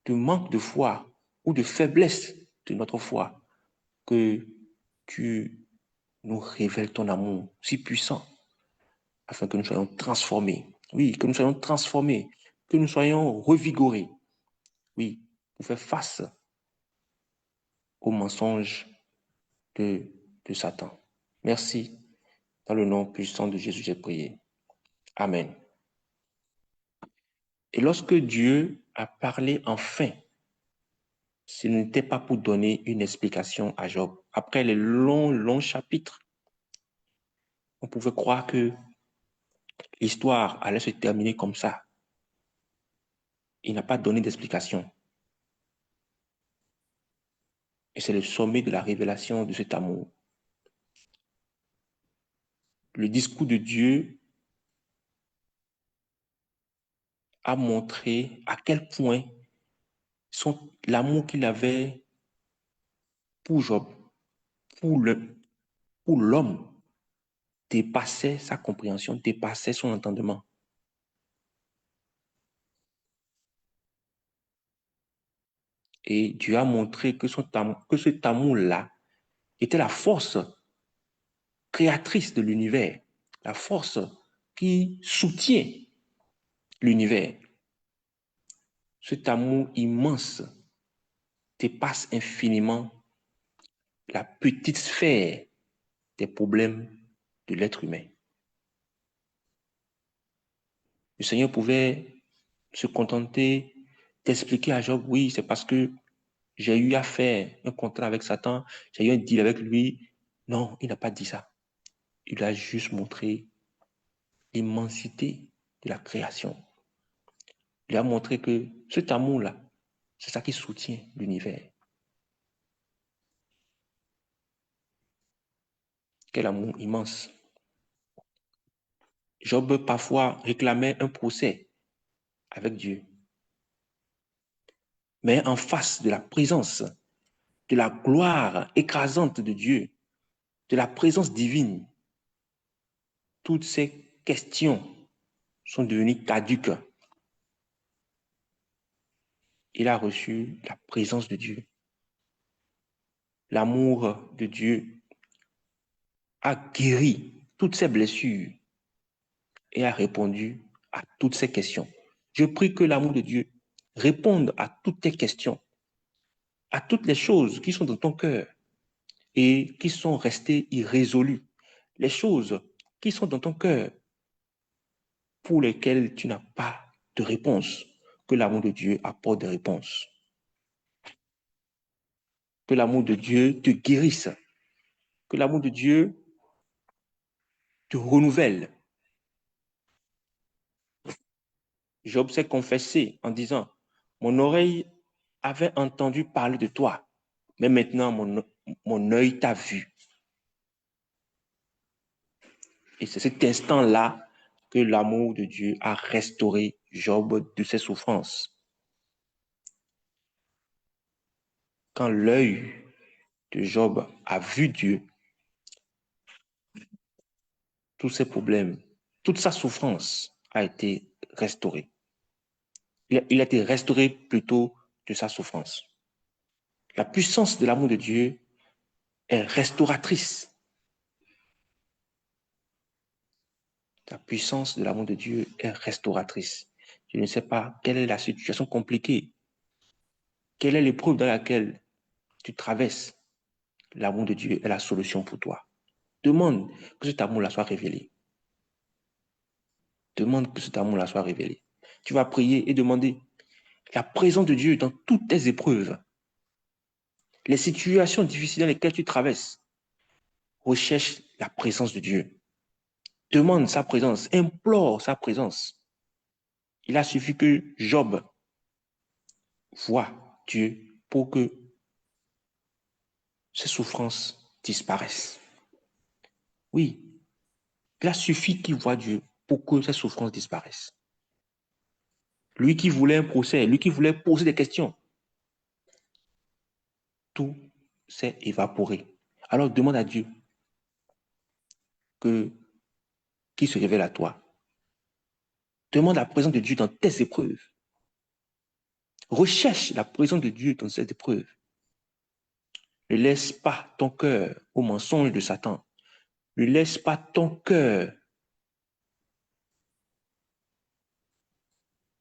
de manque de foi ou de faiblesse de notre foi, que tu nous révèles ton amour si puissant afin que nous soyons transformés. Oui, que nous soyons transformés, que nous soyons revigorés. Oui, pour faire face aux mensonges de Satan. Merci. Dans le nom puissant de Jésus, j'ai prié. Amen. Et lorsque Dieu a parlé enfin, ce n'était pas pour donner une explication à Job. Après les longs chapitres, on pouvait croire que l'histoire allait se terminer comme ça. Il n'a pas donné d'explication. Et c'est le sommet de la révélation de cet amour. Le discours de Dieu a montré à quel point l'amour qu'il avait pour Job, pour l'homme, dépassait sa compréhension, dépassait son entendement. Et Dieu a montré que cet amour-là était la force créatrice de l'univers, la force qui soutient l'univers. Cet amour immense dépasse infiniment la petite sphère des problèmes de l'être humain. Le Seigneur pouvait se contenter d'expliquer à Job, oui, c'est parce que j'ai eu à faire un contrat avec Satan, j'ai eu un deal avec lui. Non, il n'a pas dit ça. Il a juste montré l'immensité de la création. Il a montré que cet amour-là, c'est ça qui soutient l'univers. Quel amour immense. Job parfois réclamait un procès avec Dieu. Mais en face de la présence, de la gloire écrasante de Dieu, de la présence divine, toutes ces questions sont devenues caduques. Il a reçu la présence de Dieu. L'amour de Dieu a guéri toutes ses blessures et a répondu à toutes ces questions. Je prie que l'amour de Dieu réponde à toutes tes questions, à toutes les choses qui sont dans ton cœur et qui sont restées irrésolues, les choses qui sont dans ton cœur pour lesquelles tu n'as pas de réponse, que l'amour de Dieu apporte des réponses. Que l'amour de Dieu te guérisse, que l'amour de Dieu te renouvelle. Job s'est confessé en disant, mon oreille avait entendu parler de toi, mais maintenant mon œil t'a vu. Et c'est cet instant-là que l'amour de Dieu a restauré Job de ses souffrances. Quand l'œil de Job a vu Dieu, tous ses problèmes, toute sa souffrance a été restaurée. Il a été restauré plutôt de sa souffrance. La puissance de l'amour de Dieu est restauratrice. La puissance de l'amour de Dieu est restauratrice. Je ne sais pas quelle est la situation compliquée, quelle est l'épreuve dans laquelle tu traverses. L'amour de Dieu est la solution pour toi. Demande que cet amour-là soit révélé. Demande que cet amour-là soit révélé. Tu vas prier et demander la présence de Dieu dans toutes tes épreuves. Les situations difficiles dans lesquelles tu traverses, recherche la présence de Dieu. Demande sa présence, implore sa présence. Il a suffi que Job voit Dieu pour que ses souffrances disparaissent. Oui, il a suffi qu'il voit Dieu pour que ses souffrances disparaissent. Lui qui voulait un procès, lui qui voulait poser des questions, tout s'est évaporé. Alors demande à Dieu qu'il se révèle à toi. Demande la présence de Dieu dans tes épreuves. Recherche la présence de Dieu dans cette épreuve. Ne laisse pas ton cœur au mensonge de Satan. Ne laisse pas ton cœur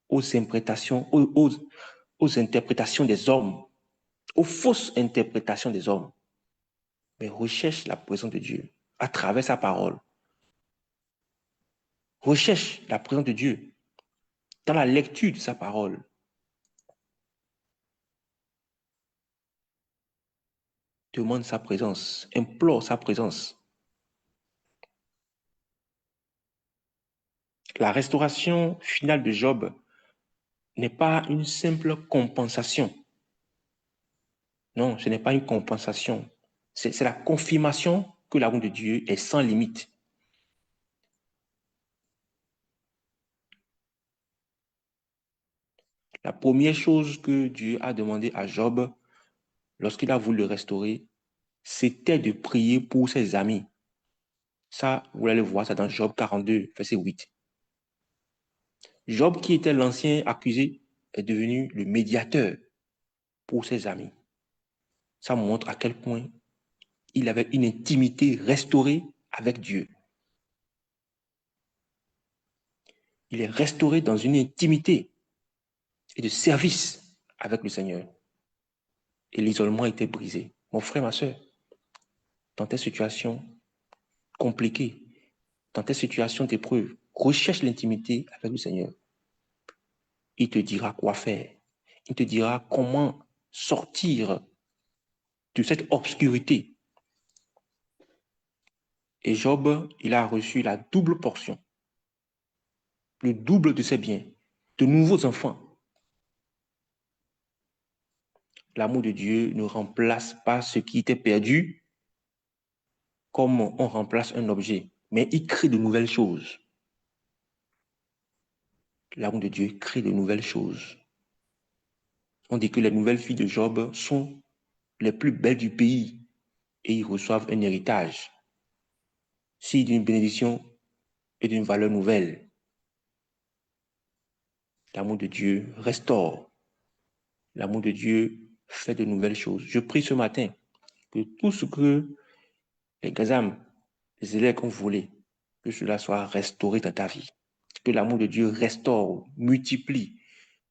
aux interprétations, aux interprétations des hommes, aux fausses interprétations des hommes. Mais recherche la présence de Dieu à travers sa parole. Recherche la présence de Dieu dans la lecture de sa parole. Demande sa présence, implore sa présence. La restauration finale de Job n'est pas une simple compensation. Non, ce n'est pas une compensation. C'est la confirmation que l'amour de Dieu est sans limite. La première chose que Dieu a demandé à Job lorsqu'il a voulu le restaurer, c'était de prier pour ses amis. Ça, vous allez voir ça dans Job 42, verset 8. Job, qui était l'ancien accusé, est devenu le médiateur pour ses amis. Ça montre à quel point il avait une intimité restaurée avec Dieu. il est restauré dans une intimité et de service avec le Seigneur. Et l'isolement était brisé. Mon frère, ma soeur, dans tes situations compliquées, dans tes situations d'épreuve, recherche l'intimité avec le Seigneur. Il te dira quoi faire. Il te dira comment sortir de cette obscurité. Et Job, il a reçu la double portion, le double de ses biens, de nouveaux enfants. L'amour de Dieu ne remplace pas ce qui était perdu comme on remplace un objet, mais il crée de nouvelles choses. L'amour de Dieu crée de nouvelles choses. On dit que les nouvelles filles de Job sont les plus belles du pays et ils reçoivent un héritage, si d'une bénédiction et d'une valeur nouvelle. L'amour de Dieu restaure. L'amour de Dieu fait de nouvelles choses. Je prie ce matin que tout ce que les gazam, les élèves ont volé, que cela soit restauré dans ta vie. Que l'amour de Dieu restaure, multiplie.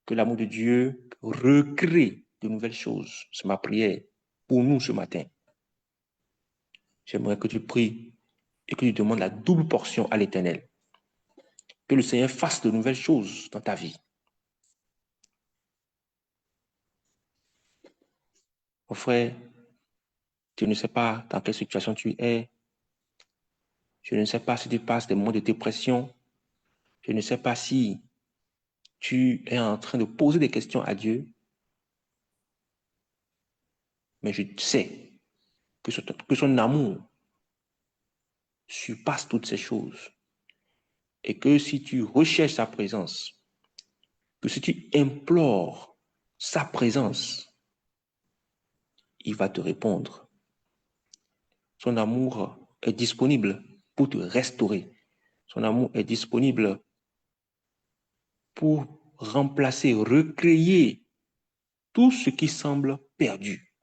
Que l'amour de Dieu recrée de nouvelles choses. C'est ma prière pour nous ce matin. J'aimerais que tu pries et que tu demandes la double portion à l'Éternel. Que le Seigneur fasse de nouvelles choses dans ta vie. Mon frère, je ne sais pas dans quelle situation tu es. Je ne sais pas si tu passes des moments de dépression. Je ne sais pas si tu es en train de poser des questions à Dieu. Mais je sais que son amour surpasse toutes ces choses. Et que si tu recherches sa présence, que si tu implores sa présence, il va te répondre. Son amour est disponible pour te restaurer. Son amour est disponible pour remplacer, recréer tout ce qui semble perdu.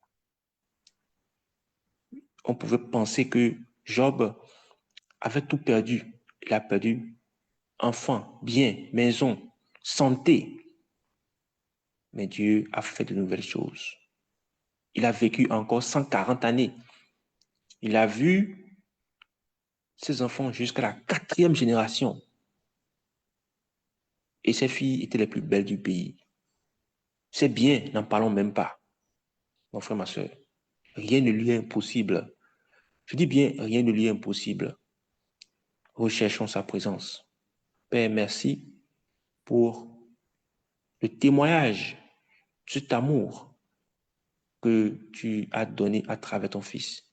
On pouvait penser que Job avait tout perdu. Il a perdu enfants, biens, maison, santé. Mais Dieu a fait de nouvelles choses. Il a vécu encore 140 années. Il a vu ses enfants jusqu'à la 4e génération. Et ses filles étaient les plus belles du pays. Ses biens, n'en parlons même pas. Mon frère, ma soeur, rien ne lui est impossible. Je dis bien, rien ne lui est impossible. Recherchons sa présence. Père, merci pour le témoignage de cet amour que tu as donné à travers ton Fils.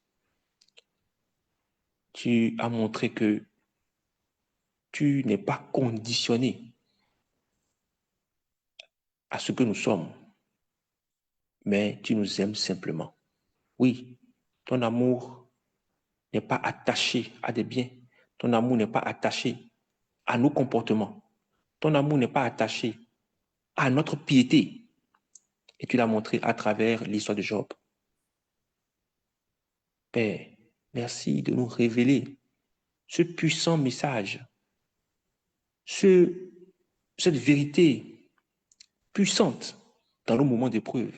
Tu as montré que tu n'es pas conditionné à ce que nous sommes, mais tu nous aimes simplement. Oui, ton amour n'est pas attaché à des biens. Ton amour n'est pas attaché à nos comportements. Ton amour n'est pas attaché à notre piété. Et tu l'as montré à travers l'histoire de Job. Père, merci de nous révéler ce puissant message, cette vérité puissante dans nos moments d'épreuve,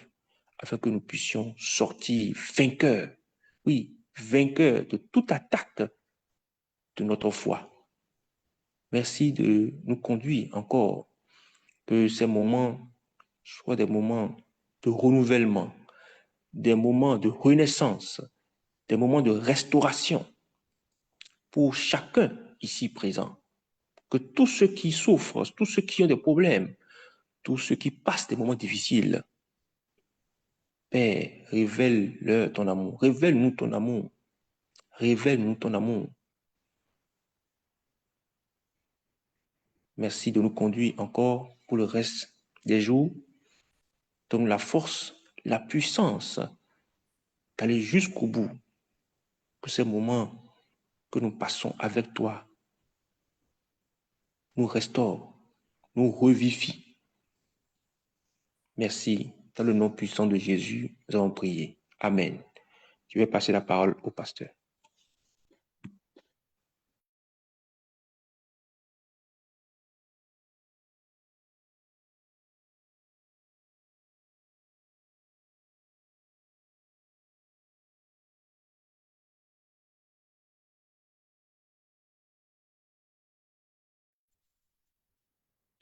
afin que nous puissions sortir vainqueurs, oui, vainqueurs de toute attaque de notre foi. Merci de nous conduire encore, que ces moments soient des moments de renouvellement, des moments de renaissance, des moments de restauration pour chacun ici présent. Que tous ceux qui souffrent, tous ceux qui ont des problèmes, tous ceux qui passent des moments difficiles, Père, révèle-leur ton amour, révèle-nous ton amour, révèle-nous ton amour. Merci de nous conduire encore pour le reste des jours. Donne la force, la puissance d'aller jusqu'au bout. Que ces moments que nous passons avec toi nous restaurent, nous revivifient. Merci. Dans le nom puissant de Jésus, nous avons prié. Amen. Je vais passer la parole au pasteur.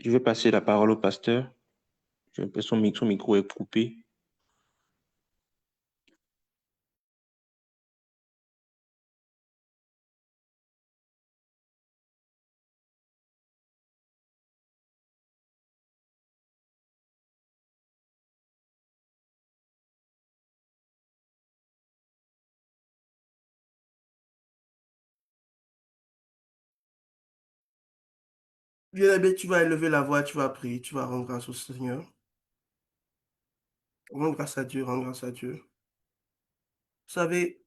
Je vais passer la parole au pasteur. J'ai l'impression que son micro est coupé. Bien-aimé, tu vas élever la voix, tu vas prier, tu vas rendre grâce au Seigneur. Rendre grâce à Dieu, rendre grâce à Dieu. Vous savez,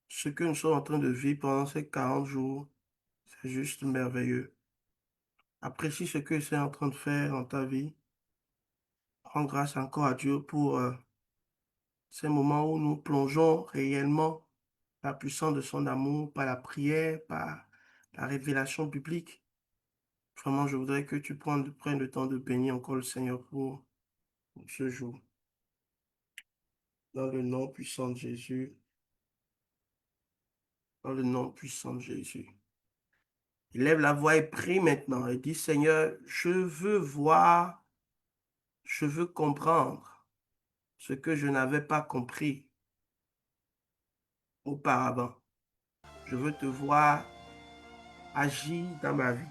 ce que nous sommes en train de vivre pendant ces 40 jours, c'est juste merveilleux. Apprécie ce que c'est en train de faire dans ta vie. Rends grâce encore à Dieu pour ces moments où nous plongeons réellement la puissance de son amour par la prière, par la révélation biblique. Vraiment, je voudrais que tu prennes le temps de bénir encore le Seigneur pour ce jour. Dans le nom puissant de Jésus. Dans le nom puissant de Jésus. Il lève la voix et prie maintenant et dit, Seigneur, je veux voir, je veux comprendre ce que je n'avais pas compris auparavant. Je veux te voir agir dans ma vie,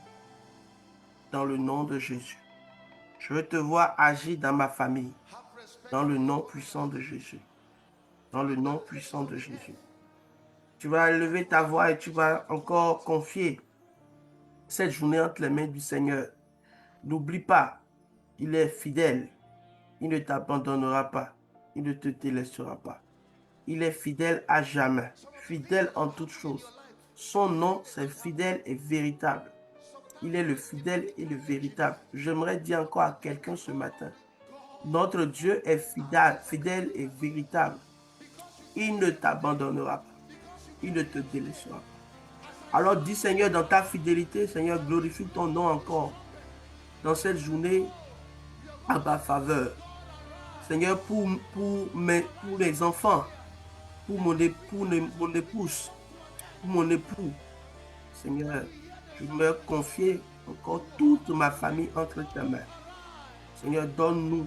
dans le nom de Jésus. Je veux te voir agir dans ma famille, dans le nom puissant de Jésus. Dans le nom puissant de Jésus. Tu vas lever ta voix et tu vas encore confier cette journée entre les mains du Seigneur. N'oublie pas, il est fidèle. Il ne t'abandonnera pas. Il ne te délaissera pas. Il est fidèle à jamais, fidèle en toutes choses. Son nom, c'est fidèle et véritable. Il est le fidèle et le véritable. J'aimerais dire encore à quelqu'un ce matin, notre Dieu est fidèle et véritable. Il ne t'abandonnera pas. Il ne te délaissera pas. Alors dis Seigneur, dans ta fidélité, Seigneur, glorifie ton nom encore dans cette journée à ma faveur. Seigneur, pour les enfants, pour mon épouse, pour mon époux, Seigneur, je me confier encore toute ma famille entre tes mains. Seigneur, donne-nous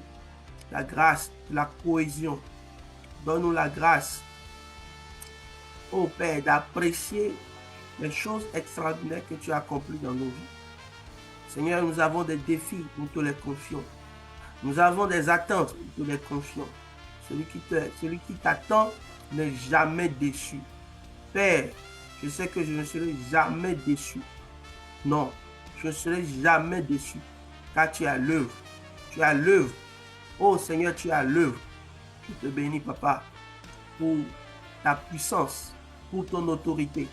la grâce, la cohésion. Donne-nous la grâce, ô Père, d'apprécier les choses extraordinaires que tu as accomplies dans nos vies. Seigneur, nous avons des défis, nous te les confions. Nous avons des attentes, nous te les confions. Celui qui t'attend n'est jamais déçu. Père, je sais que je ne serai jamais déçu. Non, je ne serai jamais déçu, car tu as l'œuvre. Tu as l'œuvre. Oh Seigneur, tu as l'œuvre. Je te bénis, Papa, pour ta puissance, pour ton autorité.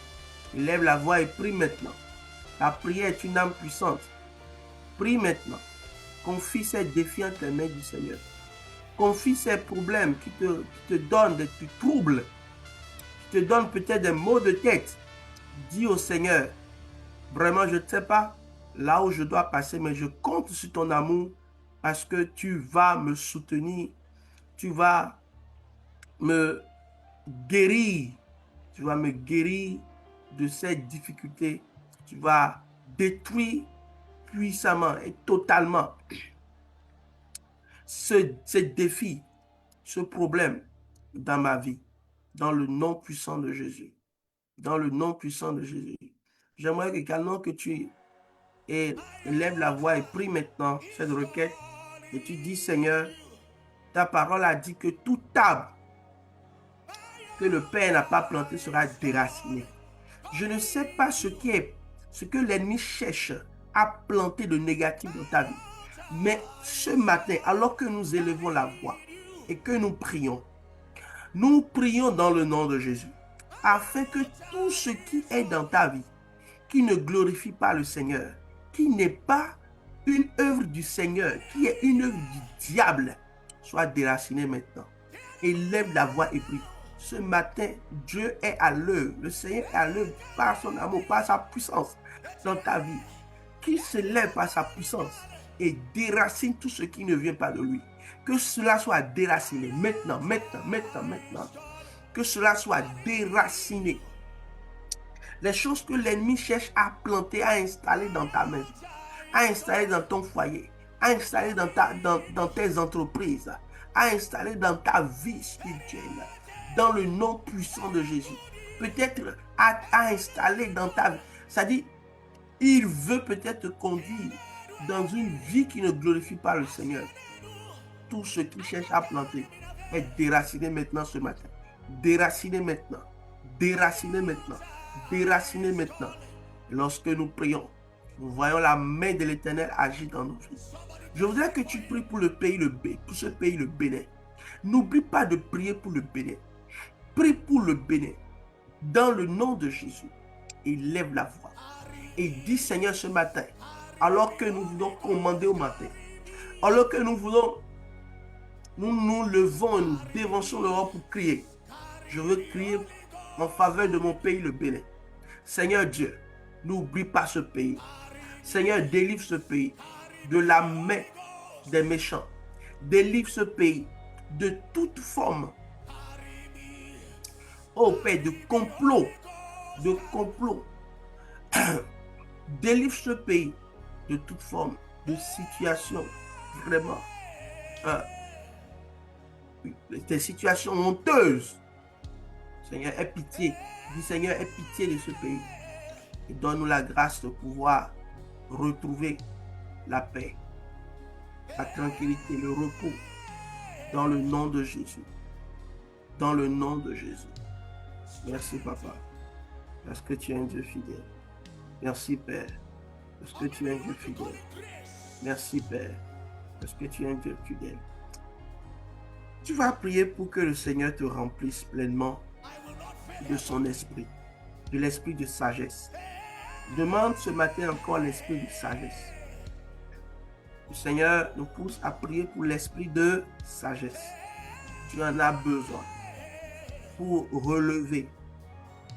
Lève la voix et prie maintenant. Ta prière est une âme puissante. Prie maintenant. Confie ces défis entre les mains du Seigneur. Confie ces problèmes qui te donnent des troubles, qui te donnent peut-être des maux de tête. Dis au Seigneur, vraiment, je ne sais pas là où je dois passer, mais je compte sur ton amour parce que tu vas me soutenir. Tu vas me guérir. Tu vas me guérir de cette difficulté. Tu vas détruire puissamment et totalement ce défi, ce problème dans ma vie, dans le nom puissant de Jésus. Dans le nom puissant de Jésus. J'aimerais également que tu lèves la voix et prie maintenant cette requête et tu dis, Seigneur, ta parole a dit que tout arbre que le Père n'a pas planté sera déraciné. Je ne sais pas ce que l'ennemi cherche à planter de négatif dans ta vie. Mais ce matin, alors que nous élevons la voix et que nous prions dans le nom de Jésus, afin que tout ce qui est dans ta vie, qui ne glorifie pas le Seigneur, qui n'est pas une œuvre du Seigneur, qui est une œuvre du diable, soit déraciné maintenant. Élève la voix et prie. Ce matin, Dieu est à l'œuvre. Le Seigneur est à l'œuvre par son amour, par sa puissance dans ta vie. Qu'il se lève par sa puissance et déracine tout ce qui ne vient pas de lui. Que cela soit déraciné maintenant. Que cela soit déraciné. Les choses que l'ennemi cherche à planter, à installer dans ta maison, à installer dans ton foyer, à installer dans tes entreprises, à installer dans ta vie spirituelle, dans le nom puissant de Jésus. Peut-être à installer dans ta vie. C'est-à-dire, il veut peut-être te conduire dans une vie qui ne glorifie pas le Seigneur. Tout ce qui cherche à planter est déraciné maintenant ce matin. Déraciné maintenant. Déraciné maintenant. Déraciné maintenant. Et lorsque nous prions, nous voyons la main de l'Éternel agir dans nos vies. Je voudrais que tu pries pour le pays, pour ce pays, le Bénin. N'oublie pas de prier pour le Bénin. Prie pour le Bénin. Dans le nom de Jésus, élève la voix. Et dis, Seigneur, ce matin, alors que nous voulons commander au matin, alors que nous nous levons et nous dévançons le roi pour crier. Je veux crier en faveur de mon pays, le Bénin. Seigneur Dieu, n'oublie pas ce pays. Seigneur, délivre ce pays de la main des méchants. Délivre ce pays de toute forme, oh Père, de complot. Délivre ce pays de toute forme de situation vraiment des situations honteuses. Seigneur, aie pitié. Dis Seigneur, aie pitié de ce pays et donne-nous la grâce de pouvoir retrouver la paix, la tranquillité, le repos dans le nom de Jésus. Dans le nom de Jésus. Merci Papa, parce que tu es un Dieu fidèle. Merci Père, parce que tu es un Dieu fidèle. Merci Père, parce que tu es un Dieu fidèle. Tu vas prier pour que le Seigneur te remplisse pleinement de son esprit, de l'esprit de sagesse. Demande ce matin encore l'esprit de sagesse. Le Seigneur nous pousse à prier pour l'esprit de sagesse. Tu en as besoin pour relever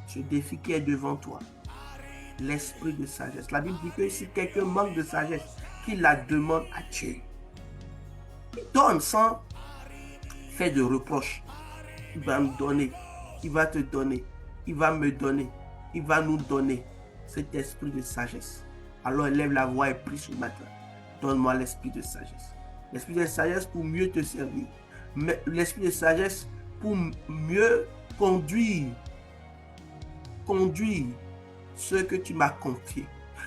ce défi qui est devant toi. L'esprit de sagesse. La Bible dit que si quelqu'un manque de sagesse, qu'il la demande à Dieu. Il donne sans faire de reproches. Il va me donner, il va te donner, il va me donner, il va nous donner cet esprit de sagesse. Alors élève la voix et prie ce matin. Donne-moi l'esprit de sagesse. L'esprit de sagesse pour mieux te servir. L'esprit de sagesse pour mieux conduire ce que tu m'as confié.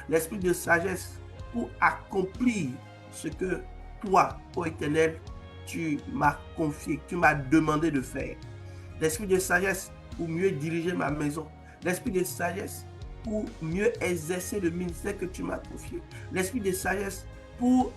L'esprit de sagesse pour accomplir ce que toi, ô Éternel, tu m'as confié, tu m'as demandé de faire. L'esprit de sagesse pour mieux diriger ma maison. L'esprit de sagesse pour mieux exercer le ministère que tu m'as confié. L'esprit de sagesse pour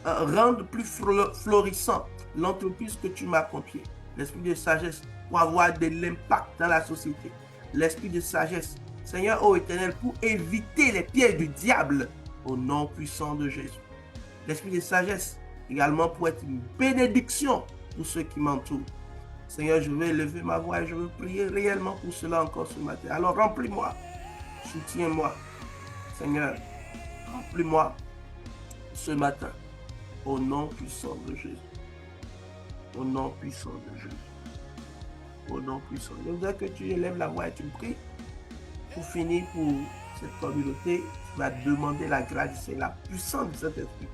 rendre plus florissant l'entreprise que tu m'as confiée. L'esprit de sagesse pour avoir de l'impact dans la société. L'esprit de sagesse, Seigneur, ô Éternel, pour éviter les pièges du diable au nom puissant de Jésus. L'esprit de sagesse également pour être une bénédiction pour ceux qui m'entourent. Seigneur, je vais lever ma voix et je veux prier réellement pour cela encore ce matin. Alors remplis-moi, soutiens-moi, Seigneur, remplis-moi ce matin au nom puissant de Jésus. Au nom puissant de Jésus. Au nom puissant. Je voudrais que tu élèves la voix et tu pries. Pour finir pour cette communauté, tu vas demander la grâce et la puissance de cet esprit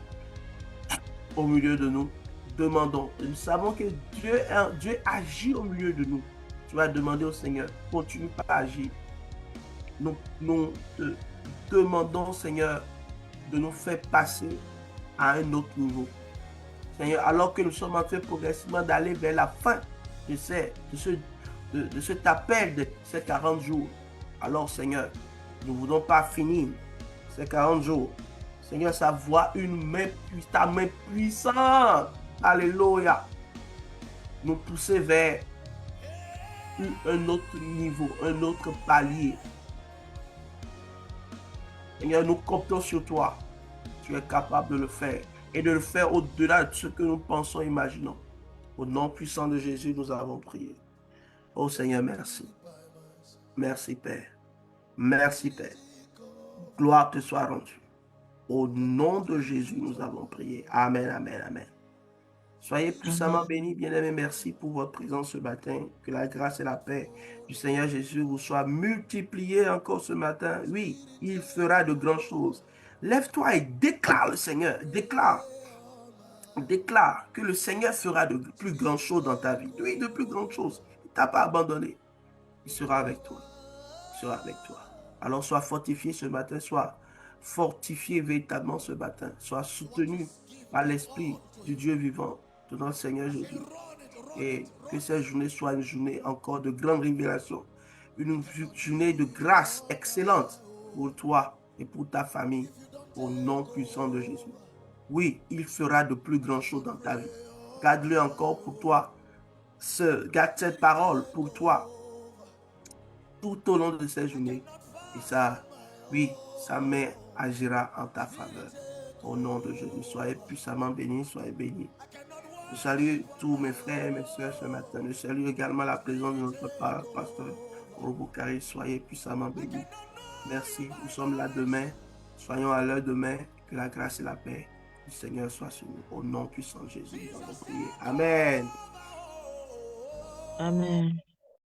au milieu de nous. Demandons. Et nous savons que Dieu agit au milieu de nous. Tu vas demander au Seigneur, continue à agir. Nous te demandons, Seigneur, de nous faire passer à un autre niveau. Seigneur, alors que nous sommes en train progressivement d'aller vers la fin de cet appel de ces 40 jours. Alors, Seigneur, nous ne voulons pas finir ces 40 jours. Seigneur, ça voit ta main puissante. Alléluia. Nous pousser vers un autre niveau, un autre palier. Seigneur, nous comptons sur toi. Tu es capable de le faire et de le faire au-delà de ce que nous pensons et imaginons. Au nom puissant de Jésus, nous avons prié. Oh Seigneur, merci. Merci Père. Merci Père. Gloire te soit rendue. Au nom de Jésus, nous avons prié. Amen, amen, amen. Soyez puissamment bénis, bien-aimés. Merci pour votre présence ce matin. Que la grâce et la paix du Seigneur Jésus vous soient multipliées encore ce matin. Oui, il fera de grandes choses. Lève-toi et déclare le Seigneur. Déclare déclare que le Seigneur fera de plus grandes choses dans ta vie. Oui, de plus grandes choses. Il ne t'a pas abandonné. Il sera avec toi. Il sera avec toi. Alors sois fortifié ce matin, sois fortifié véritablement ce matin. Sois soutenu par l'Esprit du Dieu vivant, de notre Seigneur Jésus. Et que cette journée soit une journée encore de grande révélation, une journée de grâce excellente pour toi et pour ta famille, au nom puissant de Jésus. Oui, il fera de plus grandes choses dans ta vie. Garde-le encore pour toi. Garde cette parole pour toi tout au long de cette journée. Et ça, oui, sa main agira en ta faveur. Au nom de Jésus, soyez puissamment bénis, soyez bénis. Je salue tous mes frères et mes soeurs ce matin. Je salue également la présence de notre pasteur Oroboukari. Soyez puissamment bénis. Merci. Nous sommes là demain. Soyons à l'heure demain. Que la grâce et la paix du Seigneur soient sur nous. Au nom puissant de Jésus, nous avons prié. Amen. Amen.